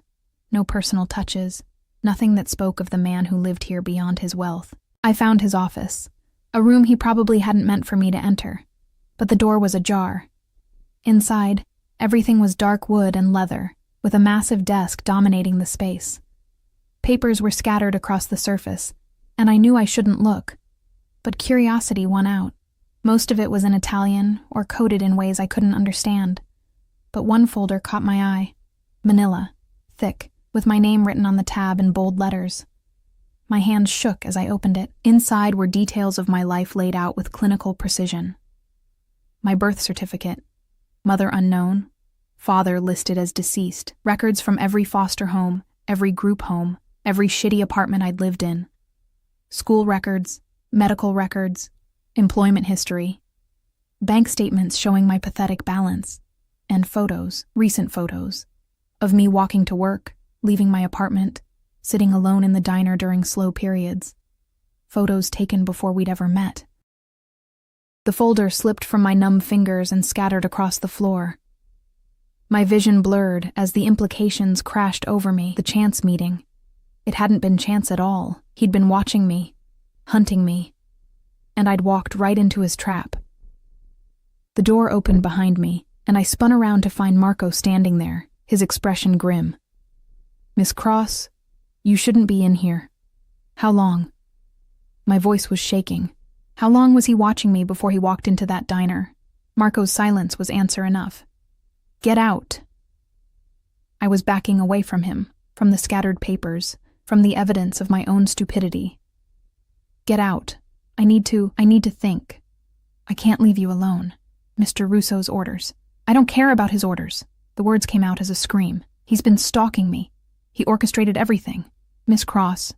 no personal touches, nothing that spoke of the man who lived here beyond his wealth. I found his office, a room he probably hadn't meant for me to enter, but the door was ajar. Inside, everything was dark wood and leather, with a massive desk dominating the space. Papers were scattered across the surface, and I knew I shouldn't look, but curiosity won out. Most of it was in Italian or coded in ways I couldn't understand. But one folder caught my eye. Manila, thick, with my name written on the tab in bold letters. My hands shook as I opened it. Inside were details of my life laid out with clinical precision. My birth certificate, mother unknown, father listed as deceased, records from every foster home, every group home, every shitty apartment I'd lived in. School records, medical records, employment history, bank statements showing my pathetic balance, and photos, recent photos, of me walking to work, leaving my apartment, sitting alone in the diner during slow periods. Photos taken before we'd ever met. The folder slipped from my numb fingers and scattered across the floor. My vision blurred as the implications crashed over me. The chance meeting. It hadn't been chance at all. He'd been watching me, hunting me, and I'd walked right into his trap. The door opened behind me, and I spun around to find Marco standing there, his expression grim. Miss Cross, you shouldn't be in here. How long? My voice was shaking. How long was he watching me before he walked into that diner? Marco's silence was answer enough. Get out. I was backing away from him, from the scattered papers, from the evidence of my own stupidity. Get out. I need to think. I can't leave you alone. Mr. Russo's orders. I don't care about his orders. The words came out as a scream. He's been stalking me. He orchestrated everything. Miss Cross,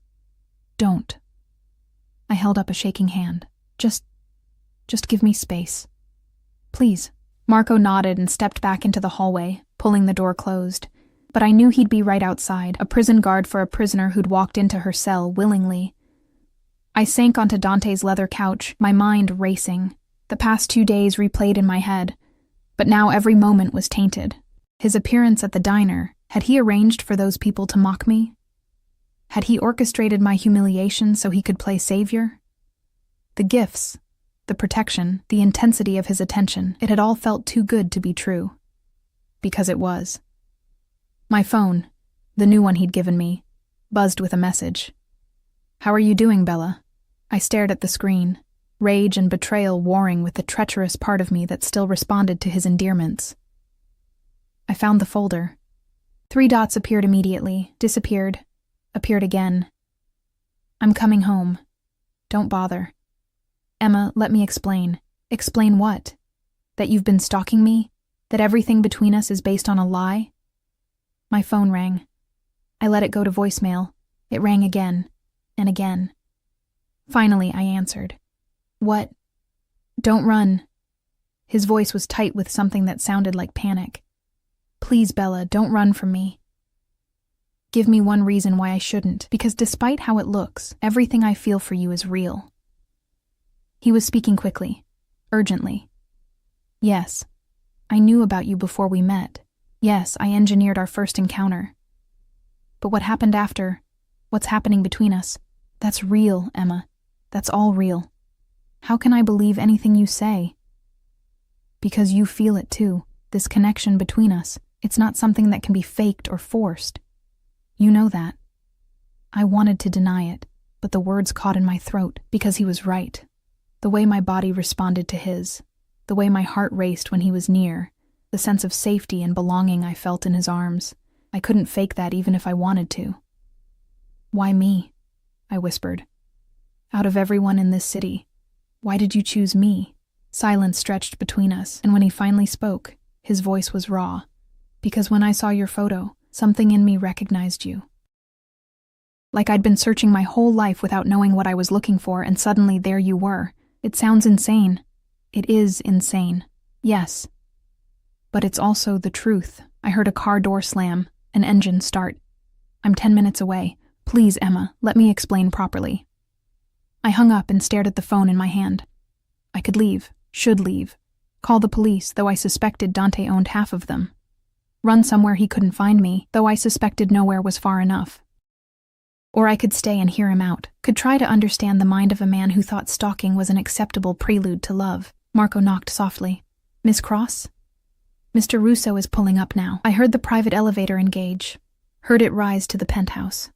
don't. I held up a shaking hand. Just give me space. Please. Marco nodded and stepped back into the hallway, pulling the door closed. But I knew he'd be right outside, a prison guard for a prisoner who'd walked into her cell willingly. I sank onto Dante's leather couch, my mind racing. The past 2 days replayed in my head, but now every moment was tainted. His appearance at the diner, had he arranged for those people to mock me? Had he orchestrated my humiliation so he could play savior? The gifts, the protection, the intensity of his attention, it had all felt too good to be true. Because it was. My phone, the new one he'd given me, buzzed with a message. "How are you doing, Bella?" I stared at the screen, rage and betrayal warring with the treacherous part of me that still responded to his endearments. I found the folder. 3 dots appeared immediately, disappeared, appeared again. "I'm coming home. Don't bother. Emma, let me explain." "Explain what? That you've been stalking me? That everything between us is based on a lie?" My phone rang. I let it go to voicemail. It rang again, and again. Finally, I answered. "What? Don't run." His voice was tight with something that sounded like panic. "Please, Bella, don't run from me. Give me one reason why I shouldn't, because despite how it looks, everything I feel for you is real." He was speaking quickly, urgently. "Yes, I knew about you before we met. Yes, I engineered our first encounter. But what happened after, what's happening between us, that's real, Emma. That's all real. How can I believe anything you say?" "Because you feel it too, this connection between us. It's not something that can be faked or forced. You know that." I wanted to deny it, but the words caught in my throat because he was right. The way my body responded to his, the way my heart raced when he was near, the sense of safety and belonging I felt in his arms. I couldn't fake that even if I wanted to. "Why me?" I whispered. "Out of everyone in this city, why did you choose me?" Silence stretched between us, and when he finally spoke, his voice was raw. "Because when I saw your photo, something in me recognized you. Like I'd been searching my whole life without knowing what I was looking for, and suddenly there you were. It sounds insane. It is insane. Yes. But it's also the truth." I heard a car door slam, an engine start. "I'm 10 minutes away. Please, Emma, let me explain properly." I hung up and stared at the phone in my hand. I could leave, should leave, call the police, though I suspected Dante owned half of them. Run somewhere he couldn't find me, though I suspected nowhere was far enough. Or I could stay and hear him out, could try to understand the mind of a man who thought stalking was an acceptable prelude to love. Marco knocked softly. "Miss Cross?" "Mr. Russo is pulling up now." I heard the private elevator engage, heard it rise to the penthouse.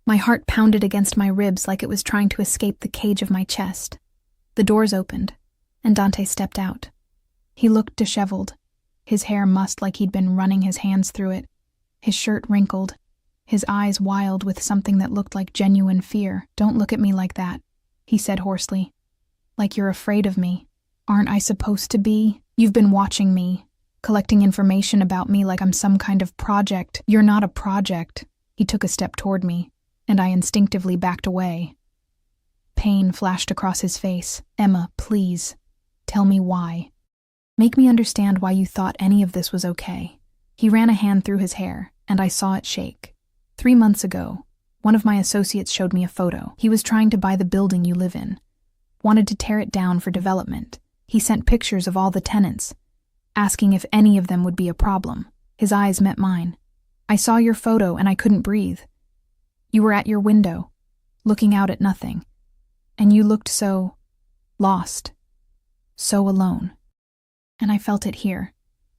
My heart pounded against my ribs like it was trying to escape the cage of my chest. The doors opened, and Dante stepped out. He looked disheveled, his hair mussed like he'd been running his hands through it, his shirt wrinkled, his eyes wild with something that looked like genuine fear. "Don't look at me like that," he said hoarsely. "Like you're afraid of me. Aren't I supposed to be? You've been watching me, collecting information about me like I'm some kind of project. You're not a project." He took a step toward me, and I instinctively backed away. Pain flashed across his face. "Emma, please, tell me why. Make me understand why you thought any of this was okay." He ran a hand through his hair, and I saw it shake. 3 months ago, one of my associates showed me a photo. He was trying to buy the building you live in. Wanted to tear it down for development. He sent pictures of all the tenants, asking if any of them would be a problem. His eyes met mine. "I saw your photo and I couldn't breathe. You were at your window, looking out at nothing. And you looked so lost, so alone." And I felt it here.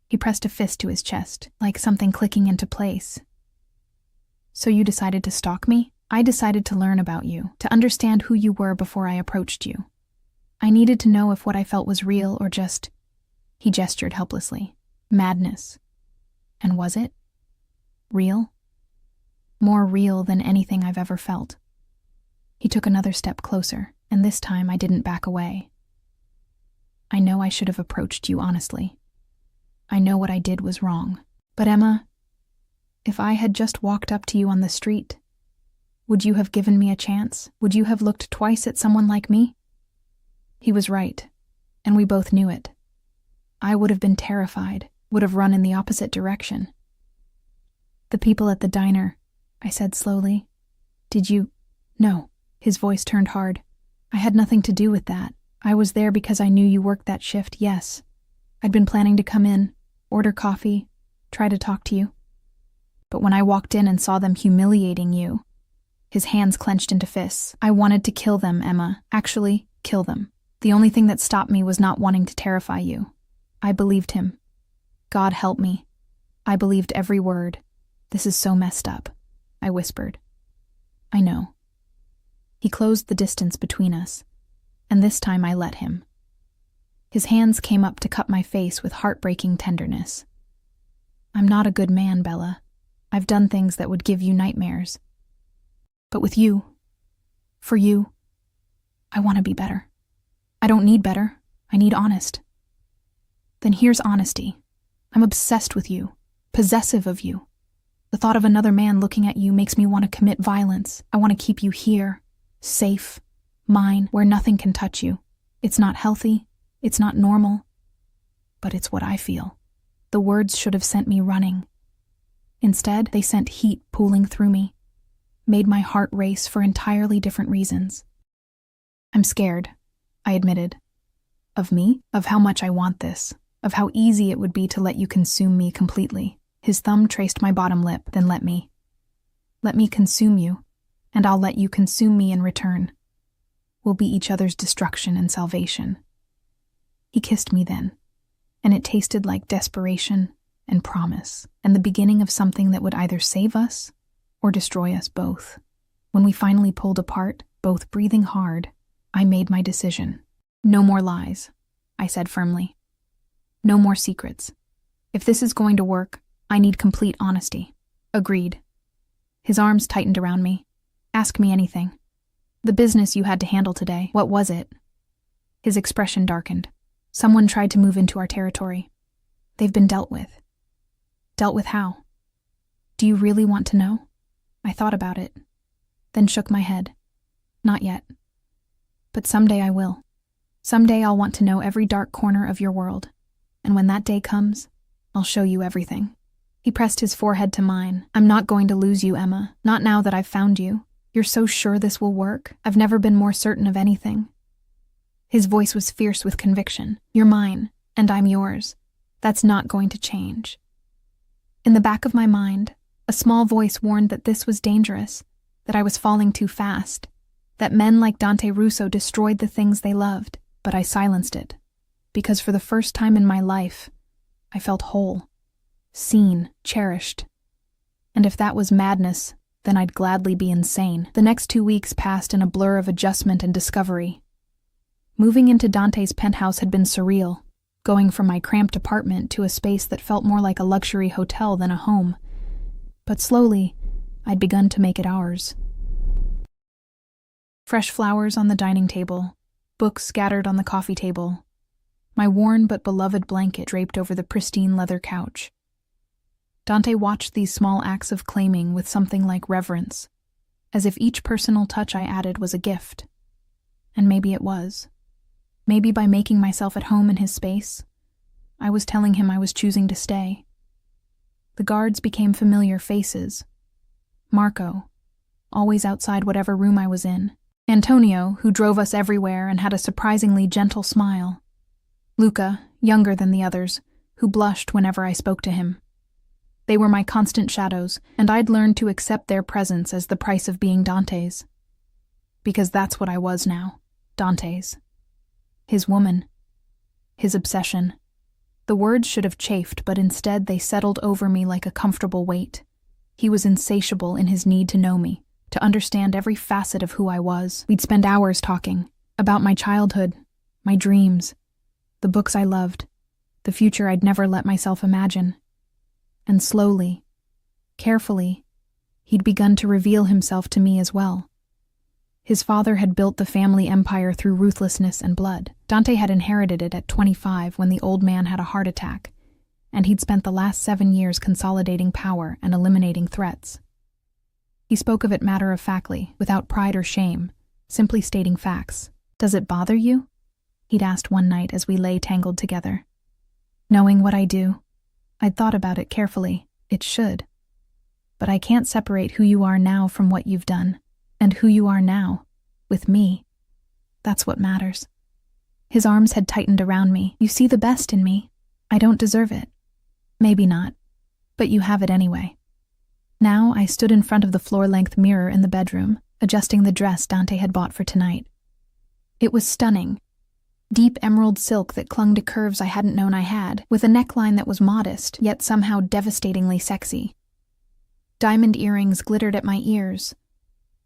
He pressed a fist to his chest, like something clicking into place. "So you decided to stalk me?" "I decided to learn about you, to understand who you were before I approached you. I needed to know if what I felt was real or just..." He gestured helplessly. "Madness." And was it? Real? More real than anything I've ever felt. He took another step closer, and this time I didn't back away. I know I should have approached you honestly. I know what I did was wrong. But Emma, if I had just walked up to you on the street, would you have given me a chance? Would you have looked twice at someone like me? He was right, and we both knew it. I would have been terrified, would have run in the opposite direction. The people at the diner, I said slowly. Did you? No. His voice turned hard. I had nothing to do with that. I was there because I knew you worked that shift, yes. I'd been planning to come in, order coffee, try to talk to you. But when I walked in and saw them humiliating you, his hands clenched into fists. I wanted to kill them, Emma. Actually, kill them. The only thing that stopped me was not wanting to terrify you. I believed him. God help me. I believed every word. This is so messed up, I whispered. I know. He closed the distance between us, and this time I let him. His hands came up to cup my face with heartbreaking tenderness. I'm not a good man, Bella. I've done things that would give you nightmares. But with you, for you, I want to be better. I don't need better. I need honest. Then here's honesty. I'm obsessed with you, possessive of you. The thought of another man looking at you makes me want to commit violence. I want to keep you here, safe, mine, where nothing can touch you. It's not healthy. It's not normal. But it's what I feel. The words should have sent me running. Instead, they sent heat pooling through me, made my heart race for entirely different reasons. I'm scared, I admitted. Of me? Of how much I want this. Of how easy it would be to let you consume me completely. His thumb traced my bottom lip, then let me. Let me consume you, and I'll let you consume me in return. We'll be each other's destruction and salvation. He kissed me then, and it tasted like desperation and promise, and the beginning of something that would either save us or destroy us both. When we finally pulled apart, both breathing hard, I made my decision. No more lies, I said firmly. No more secrets. If this is going to work, I need complete honesty. Agreed. His arms tightened around me. Ask me anything. The business you had to handle today, what was it? His expression darkened. Someone tried to move into our territory. They've been dealt with. Dealt with how? Do you really want to know? I thought about it, then shook my head. Not yet. But someday I will. Someday I'll want to know every dark corner of your world. And when that day comes, I'll show you everything. He pressed his forehead to mine. I'm not going to lose you, Emma. Not now that I've found you. You're so sure this will work. I've never been more certain of anything. His voice was fierce with conviction. You're mine, and I'm yours. That's not going to change. In the back of my mind, a small voice warned that this was dangerous, that I was falling too fast, that men like Dante Russo destroyed the things they loved. But I silenced it, because for the first time in my life, I felt whole, seen, cherished. And if that was madness, then I'd gladly be insane. The next 2 weeks passed in a blur of adjustment and discovery. Moving into Dante's penthouse had been surreal, going from my cramped apartment to a space that felt more like a luxury hotel than a home. But slowly, I'd begun to make it ours. Fresh flowers on the dining table, books scattered on the coffee table, my worn but beloved blanket draped over the pristine leather couch. Dante watched these small acts of claiming with something like reverence, as if each personal touch I added was a gift. And maybe it was. Maybe by making myself at home in his space, I was telling him I was choosing to stay. The guards became familiar faces. Marco, always outside whatever room I was in. Antonio, who drove us everywhere and had a surprisingly gentle smile. Luca, younger than the others, who blushed whenever I spoke to him. They were my constant shadows, and I'd learned to accept their presence as the price of being Dante's. Because that's what I was now, Dante's. His woman. His obsession. The words should have chafed, but instead they settled over me like a comfortable weight. He was insatiable in his need to know me, to understand every facet of who I was. We'd spend hours talking, about my childhood, my dreams, the books I loved, the future I'd never let myself imagine. And slowly, carefully, he'd begun to reveal himself to me as well. His father had built the family empire through ruthlessness and blood. Dante had inherited it at 25 when the old man had a heart attack, and he'd spent the last 7 years consolidating power and eliminating threats. He spoke of it matter-of-factly, without pride or shame, simply stating facts. "Does it bother you?" he'd asked one night as we lay tangled together. "Knowing what I do?" I'd thought about it carefully. It should. But I can't separate who you are now from what you've done, and who you are now, with me. That's what matters. His arms had tightened around me. "You see the best in me. I don't deserve it. Maybe not, but you have it anyway." Now I stood in front of the floor-length mirror in the bedroom, adjusting the dress Dante had bought for tonight. It was stunning. Deep emerald silk that clung to curves I hadn't known I had, with a neckline that was modest, yet somehow devastatingly sexy. Diamond earrings glittered at my ears.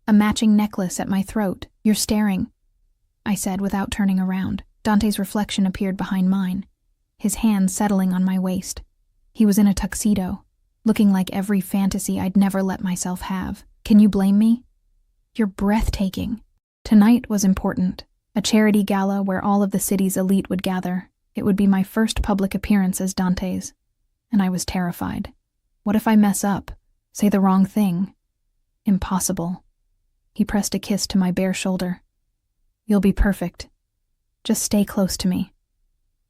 A matching necklace at my throat. "You're staring," I said without turning around. Dante's reflection appeared behind mine, his hand settling on my waist. He was in a tuxedo, looking like every fantasy I'd never let myself have. "Can you blame me? You're breathtaking." Tonight was important. A charity gala where all of the city's elite would gather. It would be my first public appearance as Dante's, and I was terrified. What if I mess up, say the wrong thing? Impossible. He pressed a kiss to my bare shoulder. "You'll be perfect. Just stay close to me."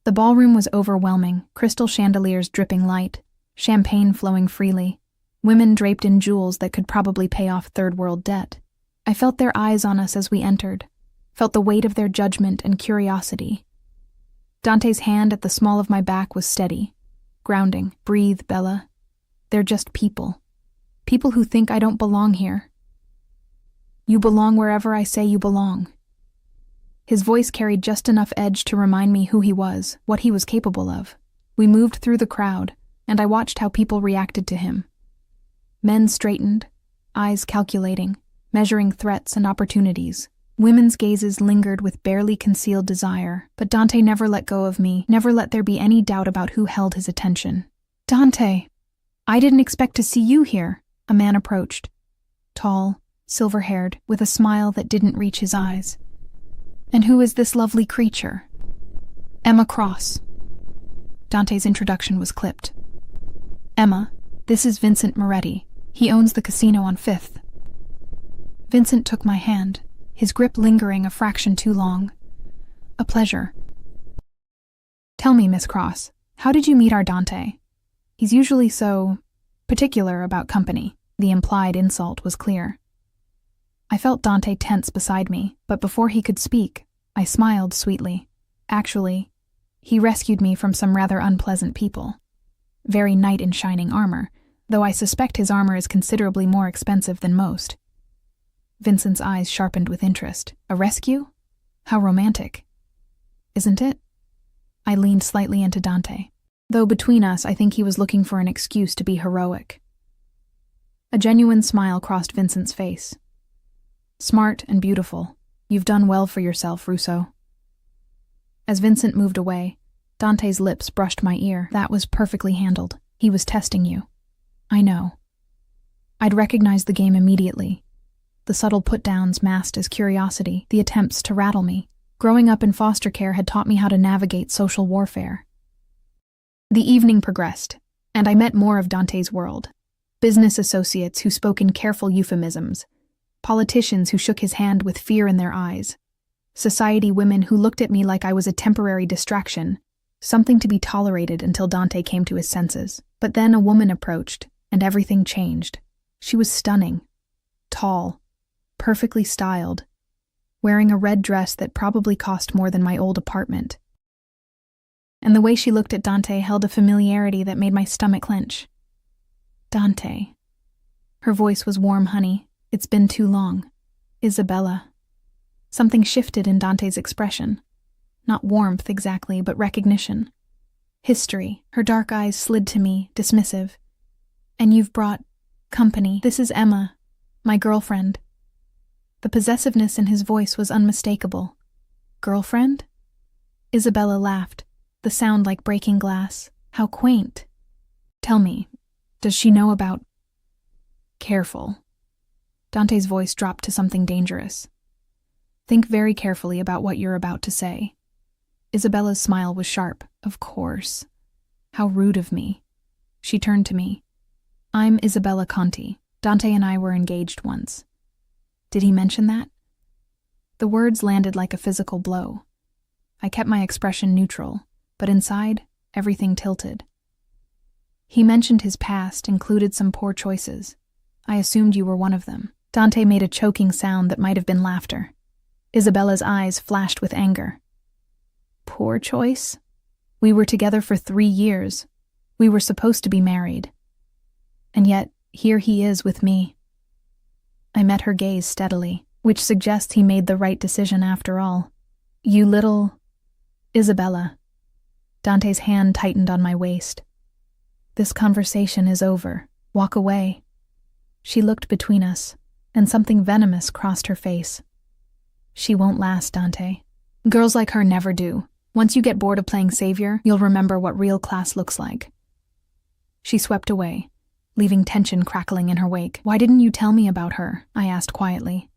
The ballroom was overwhelming, crystal chandeliers dripping light, champagne flowing freely, women draped in jewels that could probably pay off third-world debt. I felt their eyes on us as we entered, felt the weight of their judgment and curiosity. Dante's hand at the small of my back was steady, grounding. "Breathe, Bella. They're just people. People who think I don't belong here. You belong wherever I say you belong." His voice carried just enough edge to remind me who he was, what he was capable of. We moved through the crowd, and I watched how people reacted to him. Men straightened, eyes calculating, measuring threats and opportunities. Women's gazes lingered with barely concealed desire, but Dante never let go of me, never let there be any doubt about who held his attention. "Dante, I didn't expect to see you here." A man approached, tall, silver-haired, with a smile that didn't reach his eyes. "And who is this lovely creature?" "Emma Cross." Dante's introduction was clipped. "Emma, this is Vincent Moretti. He owns the casino on 5th. Vincent took my hand, his grip lingering a fraction too long. "A pleasure." "Tell me, Miss Cross, how did you meet our Dante? He's usually so particular about company." The implied insult was clear. I felt Dante tense beside me, but before he could speak, I smiled sweetly. Actually, he rescued me from some rather unpleasant people. Very knight in shining armor, though I suspect his armor is considerably more expensive than most. Vincent's eyes sharpened with interest. "A rescue? How romantic. Isn't it?" I leaned slightly into Dante, though between us I think he was looking for an excuse to be heroic. A genuine smile crossed Vincent's face. "Smart and beautiful. You've done well for yourself, Russo." As Vincent moved away, Dante's lips brushed my ear. "That was perfectly handled. He was testing you." "I know." I'd recognized the game immediately. The subtle put-downs masked as curiosity, the attempts to rattle me. Growing up in foster care had taught me how to navigate social warfare. The evening progressed, and I met more of Dante's world. Business associates who spoke in careful euphemisms, politicians who shook his hand with fear in their eyes, society women who looked at me like I was a temporary distraction, something to be tolerated until Dante came to his senses. But then a woman approached, and everything changed. She was stunning, tall, perfectly styled, wearing a red dress that probably cost more than my old apartment. And the way she looked at Dante held a familiarity that made my stomach clench. "Dante." Her voice was warm honey. "It's been too long. Isabella." Something shifted in Dante's expression. Not warmth exactly, but recognition. History. Her dark eyes slid to me, dismissive. "And you've brought company. This is Emma, my girlfriend." The possessiveness in his voice was unmistakable. "Girlfriend?" Isabella laughed, the sound like breaking glass. "How quaint. Tell me, does she know about—" "Careful." Dante's voice dropped to something dangerous. "Think very carefully about what you're about to say. Isabella's smile was sharp. Of course. How rude of me. She turned to me. I'm Isabella Conti. Dante and I were engaged once. Did he mention that? The words landed like a physical blow. I kept my expression neutral, but inside, everything tilted. He mentioned his past included some poor choices. I assumed you were one of them. Dante made a choking sound that might have been laughter. Isabella's eyes flashed with anger. Poor choice? We were together for 3 years. We were supposed to be married. And yet, here he is with me. I met her gaze steadily, which suggests he made the right decision after all. You little... Isabella. Dante's hand tightened on my waist. This conversation is over. Walk away. She looked between us, and something venomous crossed her face. She won't last, Dante. Girls like her never do. Once you get bored of playing savior, you'll remember what real class looks like. She swept away, leaving tension crackling in her wake. Why didn't you tell me about her? I asked quietly.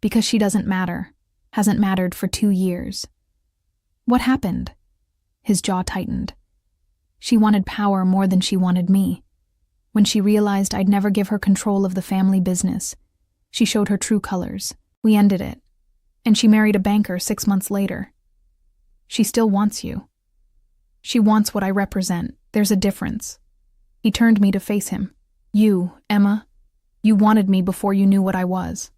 Because she doesn't matter. Hasn't mattered for 2 years. What happened? His jaw tightened. She wanted power more than she wanted me. When she realized I'd never give her control of the family business, she showed her true colors. We ended it. And she married a banker 6 months later. She still wants you. She wants what I represent. There's a difference. He turned me to face him. You, Emma, you wanted me before you knew what I was.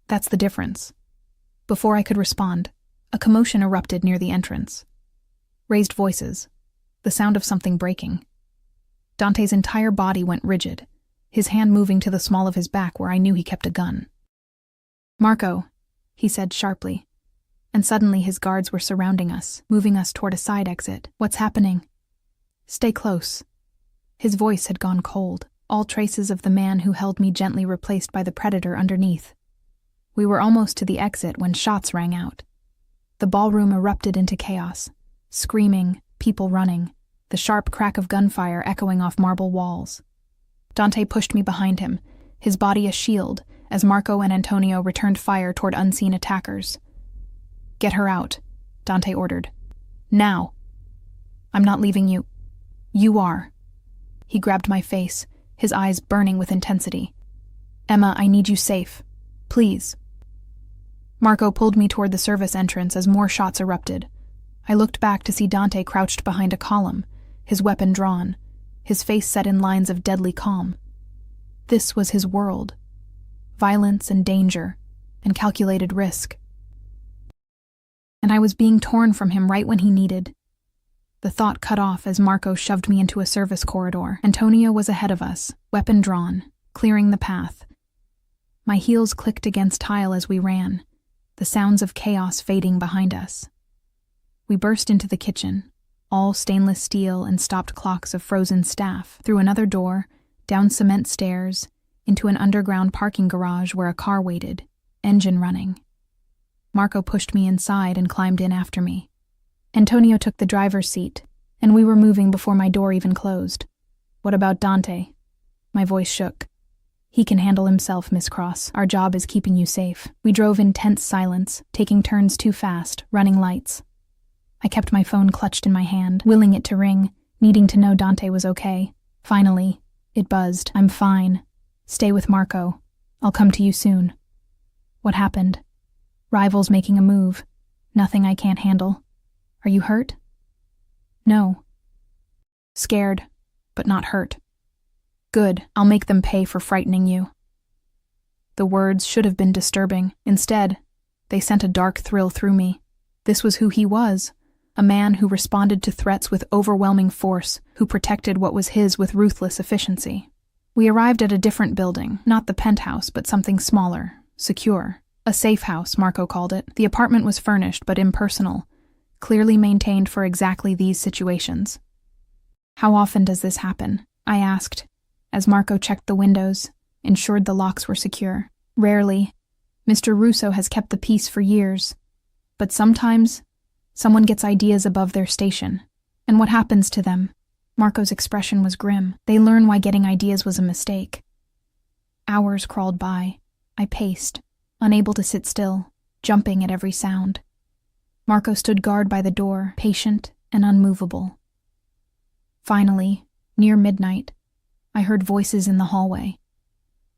That's the difference. Before I could respond, a commotion erupted near the entrance. Raised voices, the sound of something breaking. Dante's entire body went rigid, his hand moving to the small of his back where I knew he kept a gun. Marco, he said sharply, and suddenly his guards were surrounding us, moving us toward a side exit. What's happening? Stay close. His voice had gone cold, all traces of the man who held me gently replaced by the predator underneath. We were almost to the exit when shots rang out. The ballroom erupted into chaos. Screaming, people running, the sharp crack of gunfire echoing off marble walls. Dante pushed me behind him, his body a shield, as Marco and Antonio returned fire toward unseen attackers. Get her out, Dante ordered. Now. I'm not leaving you. You are. He grabbed my face, his eyes burning with intensity. Emma, I need you safe. Please. Marco pulled me toward the service entrance as more shots erupted. I looked back to see Dante crouched behind a column, his weapon drawn, his face set in lines of deadly calm. This was his world. Violence and danger, and calculated risk. And I was being torn from him right when he needed. The thought cut off as Marco shoved me into a service corridor. Antonio was ahead of us, weapon drawn, clearing the path. My heels clicked against tile as we ran, the sounds of chaos fading behind us. We burst into the kitchen, all stainless steel and stopped clocks of frozen staff, through another door, down cement stairs, into an underground parking garage where a car waited, engine running. Marco pushed me inside and climbed in after me. Antonio took the driver's seat, and we were moving before my door even closed. What about Dante? My voice shook. He can handle himself, Miss Cross. Our job is keeping you safe. We drove in tense silence, taking turns too fast, running lights. I kept my phone clutched in my hand, willing it to ring, needing to know Dante was okay. Finally, it buzzed. I'm fine. Stay with Marco. I'll come to you soon. What happened? Rivals making a move. Nothing I can't handle. Are you hurt? No. Scared, but not hurt. Good, I'll make them pay for frightening you. The words should have been disturbing. Instead, they sent a dark thrill through me. This was who he was, a man who responded to threats with overwhelming force, who protected what was his with ruthless efficiency. We arrived at a different building, not the penthouse, but something smaller, secure. A safe house, Marco called it. The apartment was furnished but impersonal, clearly maintained for exactly these situations. How often does this happen? I asked, as Marco checked the windows, ensured the locks were secure. Rarely. Mr. Russo has kept the peace for years. But sometimes, someone gets ideas above their station. And what happens to them? Marco's expression was grim. They learn why getting ideas was a mistake. Hours crawled by. I paced, unable to sit still, jumping at every sound. Marco stood guard by the door, patient and unmovable. Finally, near midnight, I heard voices in the hallway.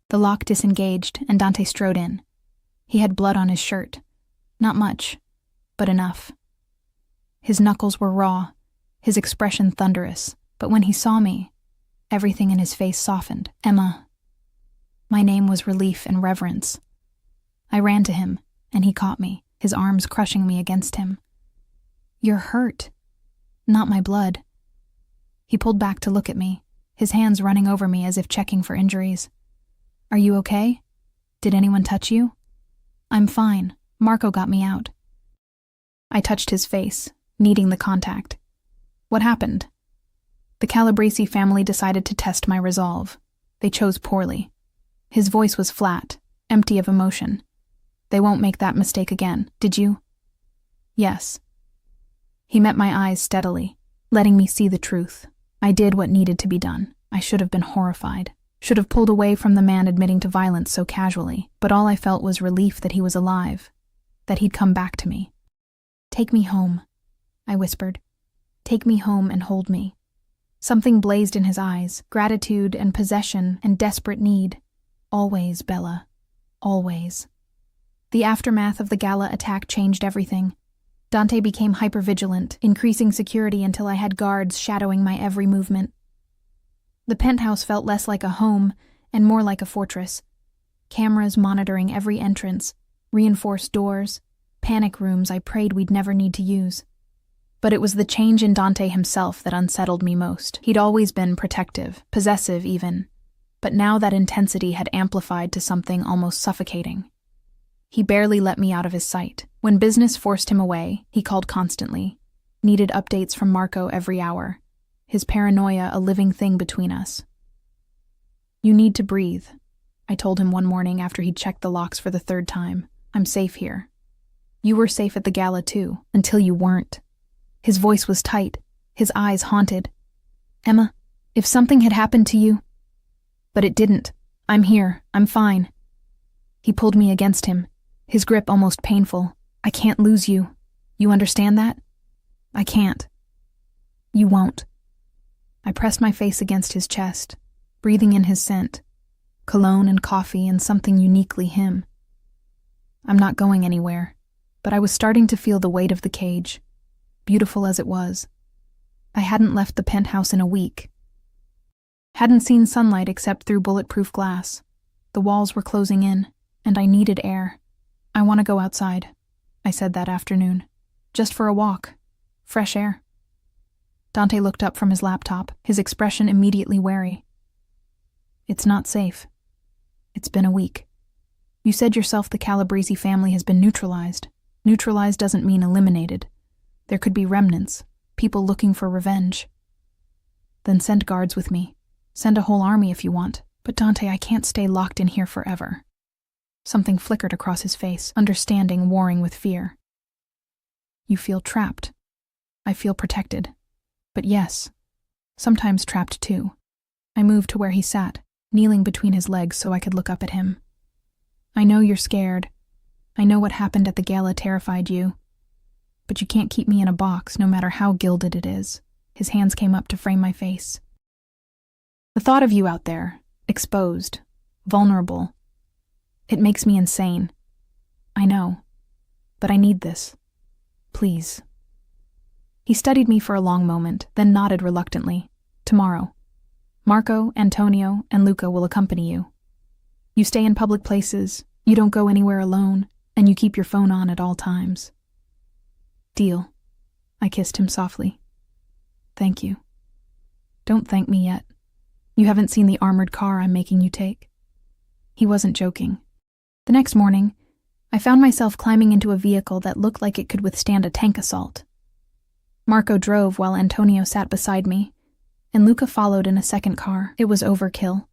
The lock disengaged, and Dante strode in. He had blood on his shirt. Not much, but enough. His knuckles were raw, his expression thunderous, but when he saw me, everything in his face softened. Emma. My name was relief and reverence. I ran to him, and he caught me, his arms crushing me against him. You're hurt. Not my blood. He pulled back to look at me, his hands running over me as if checking for injuries. Are you okay? Did anyone touch you? I'm fine. Marco got me out. I touched his face, needing the contact. What happened? The Calabresi family decided to test my resolve. They chose poorly. His voice was flat, empty of emotion. They won't make that mistake again, did you? Yes. He met my eyes steadily, letting me see the truth. I did what needed to be done. I should have been horrified. Should have pulled away from the man admitting to violence so casually, but all I felt was relief that he was alive, that he'd come back to me. Take me home, I whispered. Take me home and hold me. Something blazed in his eyes, gratitude and possession and desperate need. Always, Bella. Always. The aftermath of the gala attack changed everything. Dante became hypervigilant, increasing security until I had guards shadowing my every movement. The penthouse felt less like a home and more like a fortress. Cameras monitoring every entrance, reinforced doors, panic rooms I prayed we'd never need to use. But it was the change in Dante himself that unsettled me most. He'd always been protective, possessive even, but now that intensity had amplified to something almost suffocating. He barely let me out of his sight. When business forced him away, he called constantly, needed updates from Marco every hour, his paranoia a living thing between us. You need to breathe, I told him one morning after he'd checked the locks for the third time. I'm safe here. You were safe at the gala too, until you weren't. His voice was tight, his eyes haunted. Emma, if something had happened to you... But it didn't. I'm here. I'm fine. He pulled me against him, his grip almost painful. I can't lose you. You understand that? I can't. You won't. I pressed my face against his chest, breathing in his scent, cologne and coffee and something uniquely him. I'm not going anywhere, but I was starting to feel the weight of the cage, beautiful as it was. I hadn't left the penthouse in a week. Hadn't seen sunlight except through bulletproof glass. The walls were closing in, and I needed air. I want to go outside, I said that afternoon. Just for a walk. Fresh air. Dante looked up from his laptop, his expression immediately wary. It's not safe. It's been a week. You said yourself the Calabresi family has been neutralized. Neutralized doesn't mean eliminated. There could be remnants, people looking for revenge. Then send guards with me. Send a whole army if you want. But Dante, I can't stay locked in here forever. Something flickered across his face, understanding warring with fear. You feel trapped. I feel protected. But yes, sometimes trapped too. I moved to where he sat, kneeling between his legs so I could look up at him. I know you're scared. I know what happened at the gala terrified you. But you can't keep me in a box, no matter how gilded it is. His hands came up to frame my face. The thought of you out there, exposed, vulnerable, it makes me insane. I know, but I need this. Please. He studied me for a long moment, then nodded reluctantly. Tomorrow. Marco, Antonio, and Luca will accompany you. You stay in public places, you don't go anywhere alone, and you keep your phone on at all times. Deal. I kissed him softly. Thank you. Don't thank me yet. You haven't seen the armored car I'm making you take. He wasn't joking. The next morning, I found myself climbing into a vehicle that looked like it could withstand a tank assault. Marco drove while Antonio sat beside me, and Luca followed in a second car. It was overkill,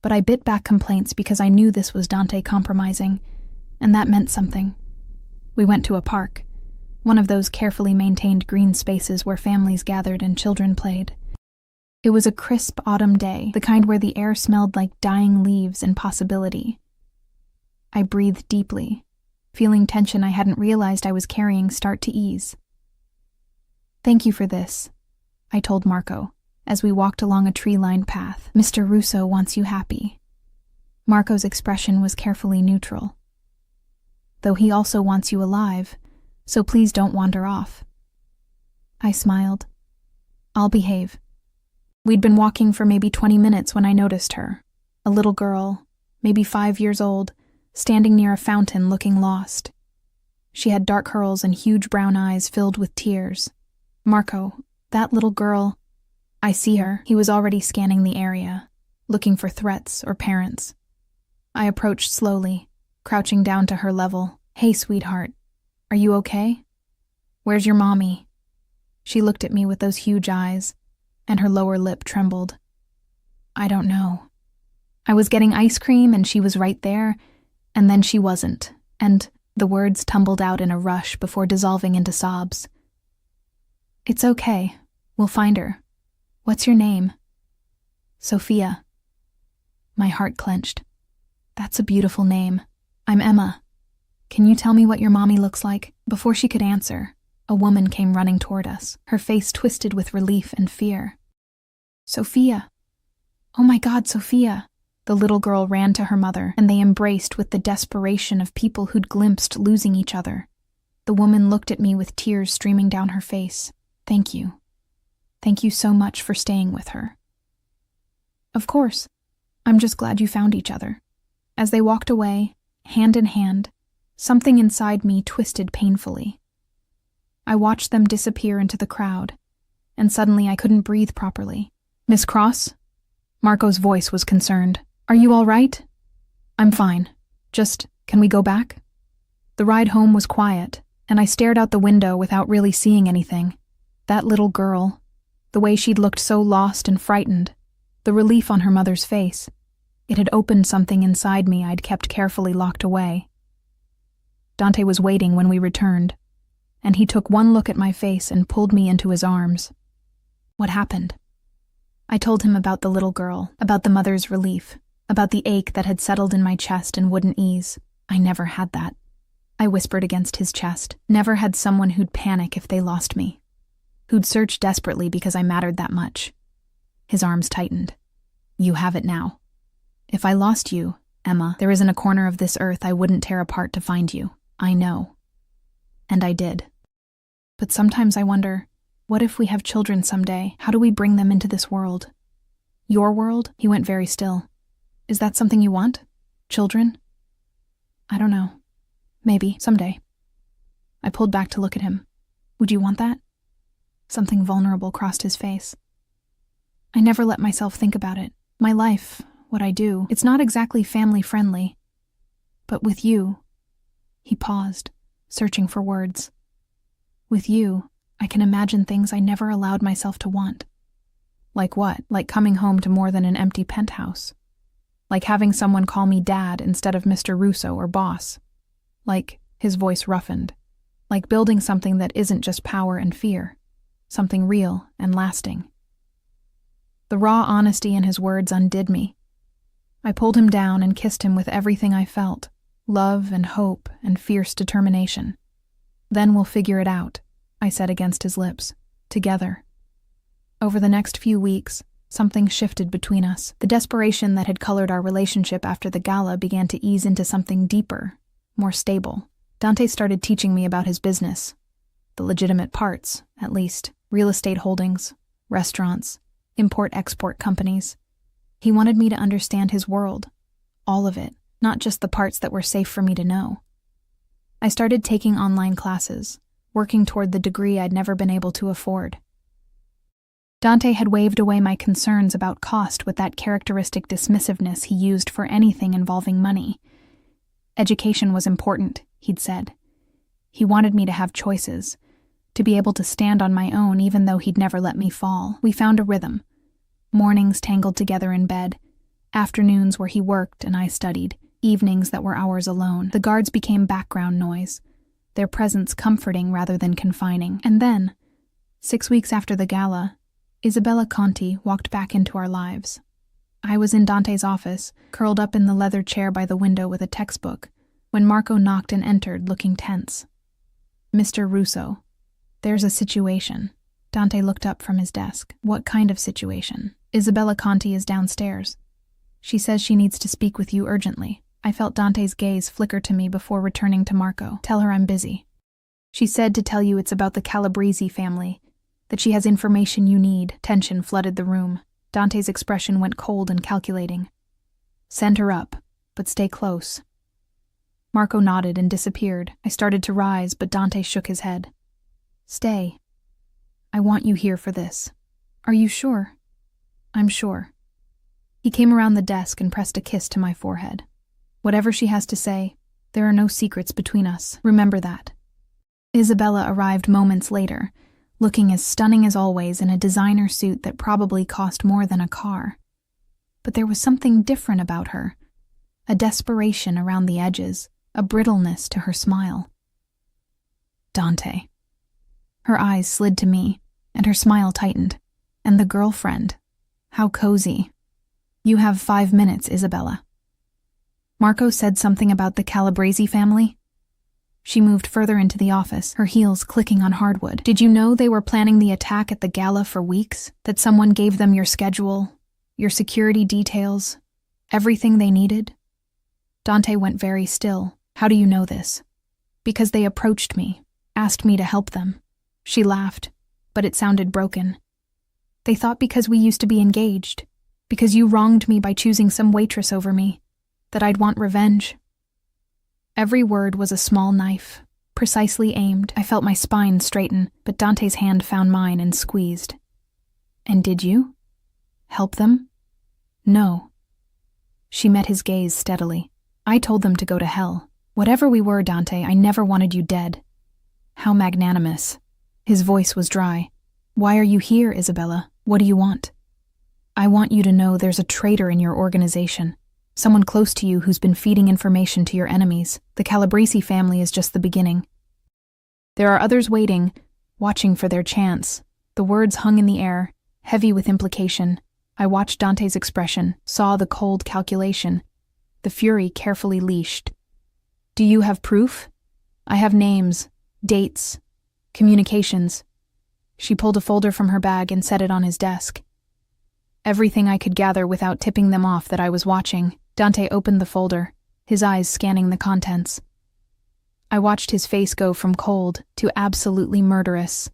but I bit back complaints because I knew this was Dante compromising, and that meant something. We went to a park, one of those carefully maintained green spaces where families gathered and children played. It was a crisp autumn day, the kind where the air smelled like dying leaves and possibility. I breathed deeply, feeling tension I hadn't realized I was carrying start to ease. "Thank you for this," I told Marco, as we walked along a tree-lined path. "Mr. Russo wants you happy." Marco's expression was carefully neutral. "Though he also wants you alive, so please don't wander off." I smiled. "I'll behave." We'd been walking for maybe 20 minutes when I noticed her, a little girl, maybe 5 years old, standing near a fountain looking lost. She had dark curls and huge brown eyes filled with tears. "Marco, that little girl—" "I see her." He was already scanning the area, looking for threats or parents. I approached slowly, crouching down to her level. "Hey, sweetheart, are you okay? Where's your mommy?" She looked at me with those huge eyes, and her lower lip trembled. "I don't know. I was getting ice cream and she was right there, and then she wasn't," and the words tumbled out in a rush before dissolving into sobs. "It's okay. We'll find her. What's your name?" "Sophia." My heart clenched. "That's a beautiful name. I'm Emma. Can you tell me what your mommy looks like?" Before she could answer, a woman came running toward us, her face twisted with relief and fear. "Sophia! Oh my God, Sophia!" The little girl ran to her mother, and they embraced with the desperation of people who'd glimpsed losing each other. The woman looked at me with tears streaming down her face. "Thank you. Thank you so much for staying with her." "Of course. I'm just glad you found each other." As they walked away, hand in hand, something inside me twisted painfully. I watched them disappear into the crowd, and suddenly I couldn't breathe properly. "Miss Cross?" Marco's voice was concerned. "Are you all right?" "I'm fine. Just, can we go back?" The ride home was quiet, and I stared out the window without really seeing anything. That little girl, the way she'd looked so lost and frightened, the relief on her mother's face. It had opened something inside me I'd kept carefully locked away. Dante was waiting when we returned, and he took one look at my face and pulled me into his arms. "What happened?" I told him about the little girl, about the mother's relief, about the ache that had settled in my chest and wouldn't ease. I never had that. I whispered against his chest. Never had someone who'd panic if they lost me, who'd search desperately because I mattered that much. His arms tightened. "You have it now. If I lost you, Emma, there isn't a corner of this earth I wouldn't tear apart to find you. I know." And I did. But sometimes I wonder, what if we have children someday? How do we bring them into this world? "Your world?" He went very still. "Is that something you want? Children?" "I don't know. Maybe, someday." I pulled back to look at him. "Would you want that?" Something vulnerable crossed his face. "I never let myself think about it. My life, what I do, it's not exactly family-friendly. But with you—" He paused, searching for words. "With you, I can imagine things I never allowed myself to want." "Like what?" "Like coming home to more than an empty penthouse. Like having someone call me Dad instead of Mr. Russo or boss. Like," his voice roughened, "like building something that isn't just power and fear. Something real and lasting." The raw honesty in his words undid me. I pulled him down and kissed him with everything I felt, love and hope and fierce determination. "Then we'll figure it out," I said against his lips, "together." Over the next few weeks, something shifted between us. The desperation that had colored our relationship after the gala began to ease into something deeper, more stable. Dante started teaching me about his business. The legitimate parts, at least. Real estate holdings, restaurants, import-export companies. He wanted me to understand his world. All of it, not just the parts that were safe for me to know. I started taking online classes, working toward the degree I'd never been able to afford. Dante had waved away my concerns about cost with that characteristic dismissiveness he used for anything involving money. Education was important, he'd said. He wanted me to have choices, to be able to stand on my own even though he'd never let me fall. We found a rhythm. Mornings tangled together in bed, afternoons where he worked and I studied, evenings that were ours alone. The guards became background noise, their presence comforting rather than confining. And then, 6 weeks after the gala, Isabella Conti walked back into our lives. I was in Dante's office, curled up in the leather chair by the window with a textbook, when Marco knocked and entered, looking tense. "Mr. Russo, there's a situation." Dante looked up from his desk. "What kind of situation?" "Isabella Conti is downstairs. She says she needs to speak with you urgently." I felt Dante's gaze flicker to me before returning to Marco. "Tell her I'm busy. She said to tell you it's about the Calabrese family, that she has information you need." Tension flooded the room. Dante's expression went cold and calculating. "Send her up, but stay close." Marco nodded and disappeared. I started to rise, but Dante shook his head. "Stay. I want you here for this." "Are you sure?" "I'm sure." He came around the desk and pressed a kiss to my forehead. "Whatever she has to say, there are no secrets between us. Remember that." Isabella arrived moments later, looking as stunning as always in a designer suit that probably cost more than a car. But there was something different about her, a desperation around the edges, a brittleness to her smile. "Dante." Her eyes slid to me, and her smile tightened. "And the girlfriend. How cozy." "You have 5 minutes, Isabella." "Marco said something about the Calabrese family?" She moved further into the office, her heels clicking on hardwood. "Did you know they were planning the attack at the gala for weeks? That someone gave them your schedule, your security details, everything they needed?" Dante went very still. "How do you know this?" "Because they approached me, asked me to help them." She laughed, but it sounded broken. "They thought because we used to be engaged, because you wronged me by choosing some waitress over me, that I'd want revenge." Every word was a small knife, precisely aimed. I felt my spine straighten, but Dante's hand found mine and squeezed. "And did you? Help them?" "No." She met his gaze steadily. "I told them to go to hell. Whatever we were, Dante, I never wanted you dead." "How magnanimous." His voice was dry. "Why are you here, Isabella? What do you want?" "I want you to know there's a traitor in your organization. Someone close to you who's been feeding information to your enemies. The Calabrese family is just the beginning. There are others waiting, watching for their chance." The words hung in the air, heavy with implication. I watched Dante's expression, saw the cold calculation, the fury carefully leashed. "Do you have proof?" "I have names, dates, communications." She pulled a folder from her bag and set it on his desk. Everything I could gather without tipping them off that I was watching. Dante opened the folder, his eyes scanning the contents. I watched his face go from cold to absolutely murderous.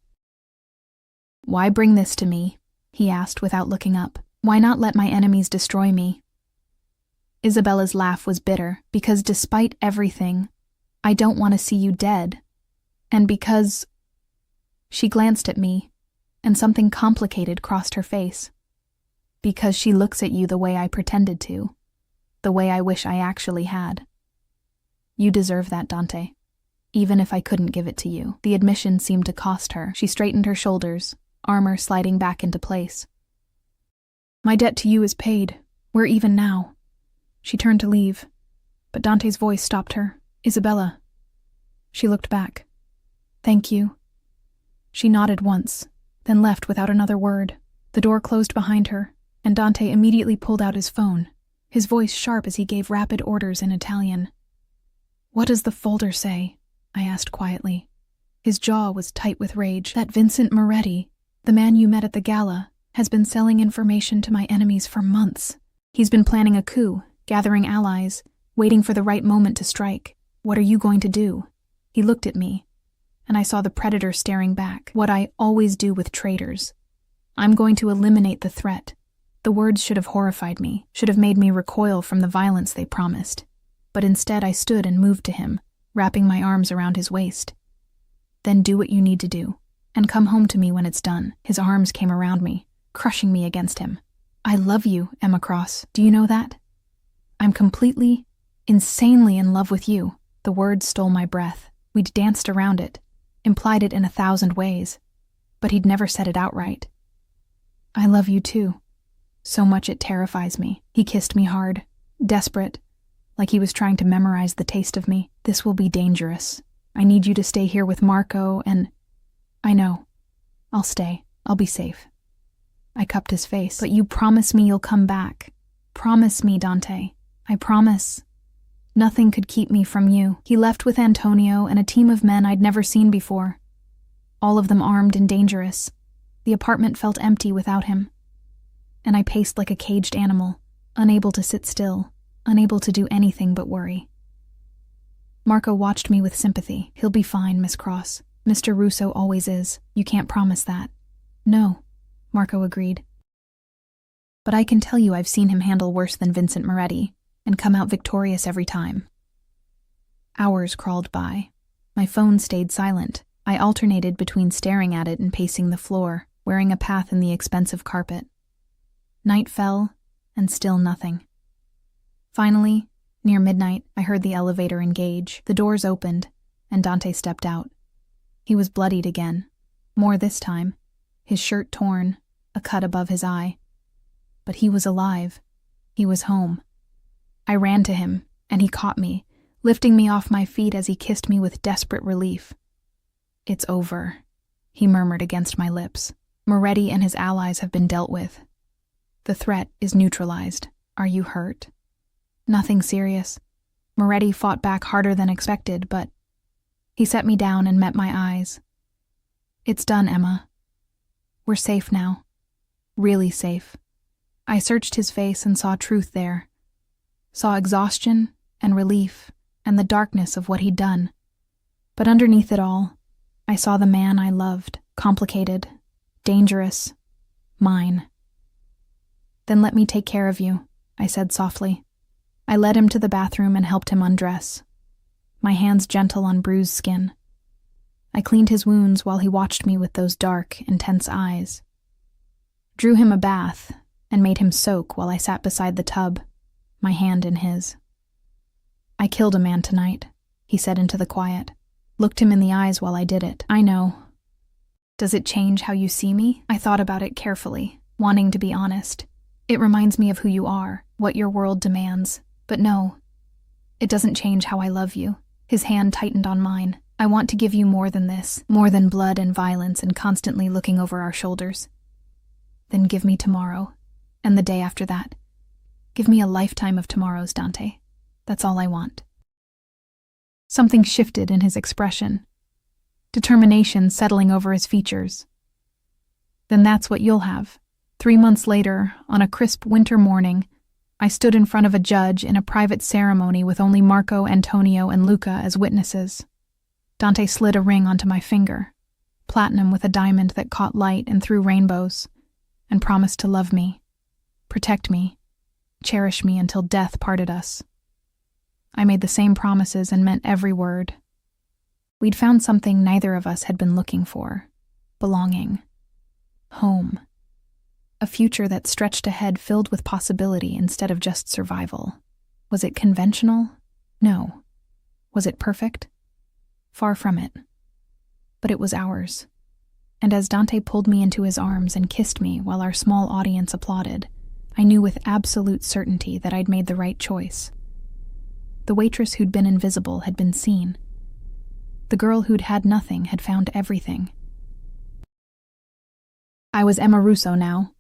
"Why bring this to me?" he asked without looking up. "Why not let my enemies destroy me?" Isabella's laugh was bitter, because despite everything, I don't want to see you dead. And because... She glanced at me, and something complicated crossed her face. "Because she looks at you the way I pretended to, the way I wish I actually had. You deserve that, Dante, even if I couldn't give it to you." The admission seemed to cost her. She straightened her shoulders, armor sliding back into place. "My debt to you is paid. We're even now." She turned to leave, but Dante's voice stopped her. "Isabella." She looked back. "Thank you." She nodded once, then left without another word. The door closed behind her, and Dante immediately pulled out his phone, his voice sharp as he gave rapid orders in Italian. "What does the folder say?" I asked quietly. His jaw was tight with rage. "That Vincent Moretti, the man you met at the gala, has been selling information to my enemies for months. He's been planning a coup, gathering allies, waiting for the right moment to strike. What are you going to do?" He looked at me, and I saw the predator staring back. "What I always do with traitors. I'm going to eliminate the threat." The words should have horrified me, should have made me recoil from the violence they promised. But instead I stood and moved to him, wrapping my arms around his waist. "Then do what you need to do, and come home to me when it's done." His arms came around me, crushing me against him. "I love you, Emma Cross. Do you know that? I'm completely, insanely in love with you." The words stole my breath. We'd danced around it, implied it in 1,000 ways, but he'd never said it outright. "I love you too. So much it terrifies me." He kissed me hard, desperate, like he was trying to memorize the taste of me. "This will be dangerous. I need you to stay here with Marco and..." "I know. I'll stay. I'll be safe." I cupped his face. "But you promise me you'll come back. Promise me, Dante. I promise." Nothing could keep me from you. He left with Antonio and a team of men I'd never seen before, all of them armed and dangerous. The apartment felt empty without him, and I paced like a caged animal, unable to sit still, unable to do anything but worry. Marco watched me with sympathy. He'll be fine, Miss Cross. Mr. Russo always is. You can't promise that. No, Marco agreed. But I can tell you I've seen him handle worse than Vincent Moretti, and come out victorious every time. Hours crawled by. My phone stayed silent. I alternated between staring at it and pacing the floor, wearing a path in the expensive carpet. Night fell, and still nothing. Finally, near midnight, I heard the elevator engage. The doors opened, and Dante stepped out. He was bloodied again. More this time. His shirt torn, a cut above his eye. But he was alive. He was home. I ran to him, and he caught me, lifting me off my feet as he kissed me with desperate relief. "It's over," he murmured against my lips. "Moretti and his allies have been dealt with. The threat is neutralized. Are you hurt?" "Nothing serious. Moretti fought back harder than expected, but..." He set me down and met my eyes. "It's done, Emma. We're safe now. Really safe." I searched his face and saw truth there. Saw exhaustion and relief and the darkness of what he'd done. But underneath it all, I saw the man I loved, complicated, dangerous, mine. "Then let me take care of you," I said softly. I led him to the bathroom and helped him undress, my hands gentle on bruised skin. I cleaned his wounds while he watched me with those dark, intense eyes. Drew him a bath and made him soak while I sat beside the tub, my hand in his. "I killed a man tonight," he said into the quiet. Looked him in the eyes while I did it. "I know. Does it change how you see me?" I thought about it carefully, wanting to be honest. "It reminds me of who you are, what your world demands. But no, it doesn't change how I love you." His hand tightened on mine. "I want to give you more than this, more than blood and violence and constantly looking over our shoulders." "Then give me tomorrow, and the day after that. Give me a lifetime of tomorrows, Dante. That's all I want." Something shifted in his expression, determination settling over his features. "Then that's what you'll have." 3 months later, on a crisp winter morning, I stood in front of a judge in a private ceremony with only Marco, Antonio, and Luca as witnesses. Dante slid a ring onto my finger, platinum with a diamond that caught light and threw rainbows, and promised to love me, protect me, cherish me until death parted us. I made the same promises and meant every word. We'd found something neither of us had been looking for: belonging, home, a future that stretched ahead filled with possibility instead of just survival. Was it conventional? No. Was it perfect? Far from it. But it was ours. And as Dante pulled me into his arms and kissed me while our small audience applauded, I knew with absolute certainty that I'd made the right choice. The waitress who'd been invisible had been seen. The girl who'd had nothing had found everything. I was Emma Russo now,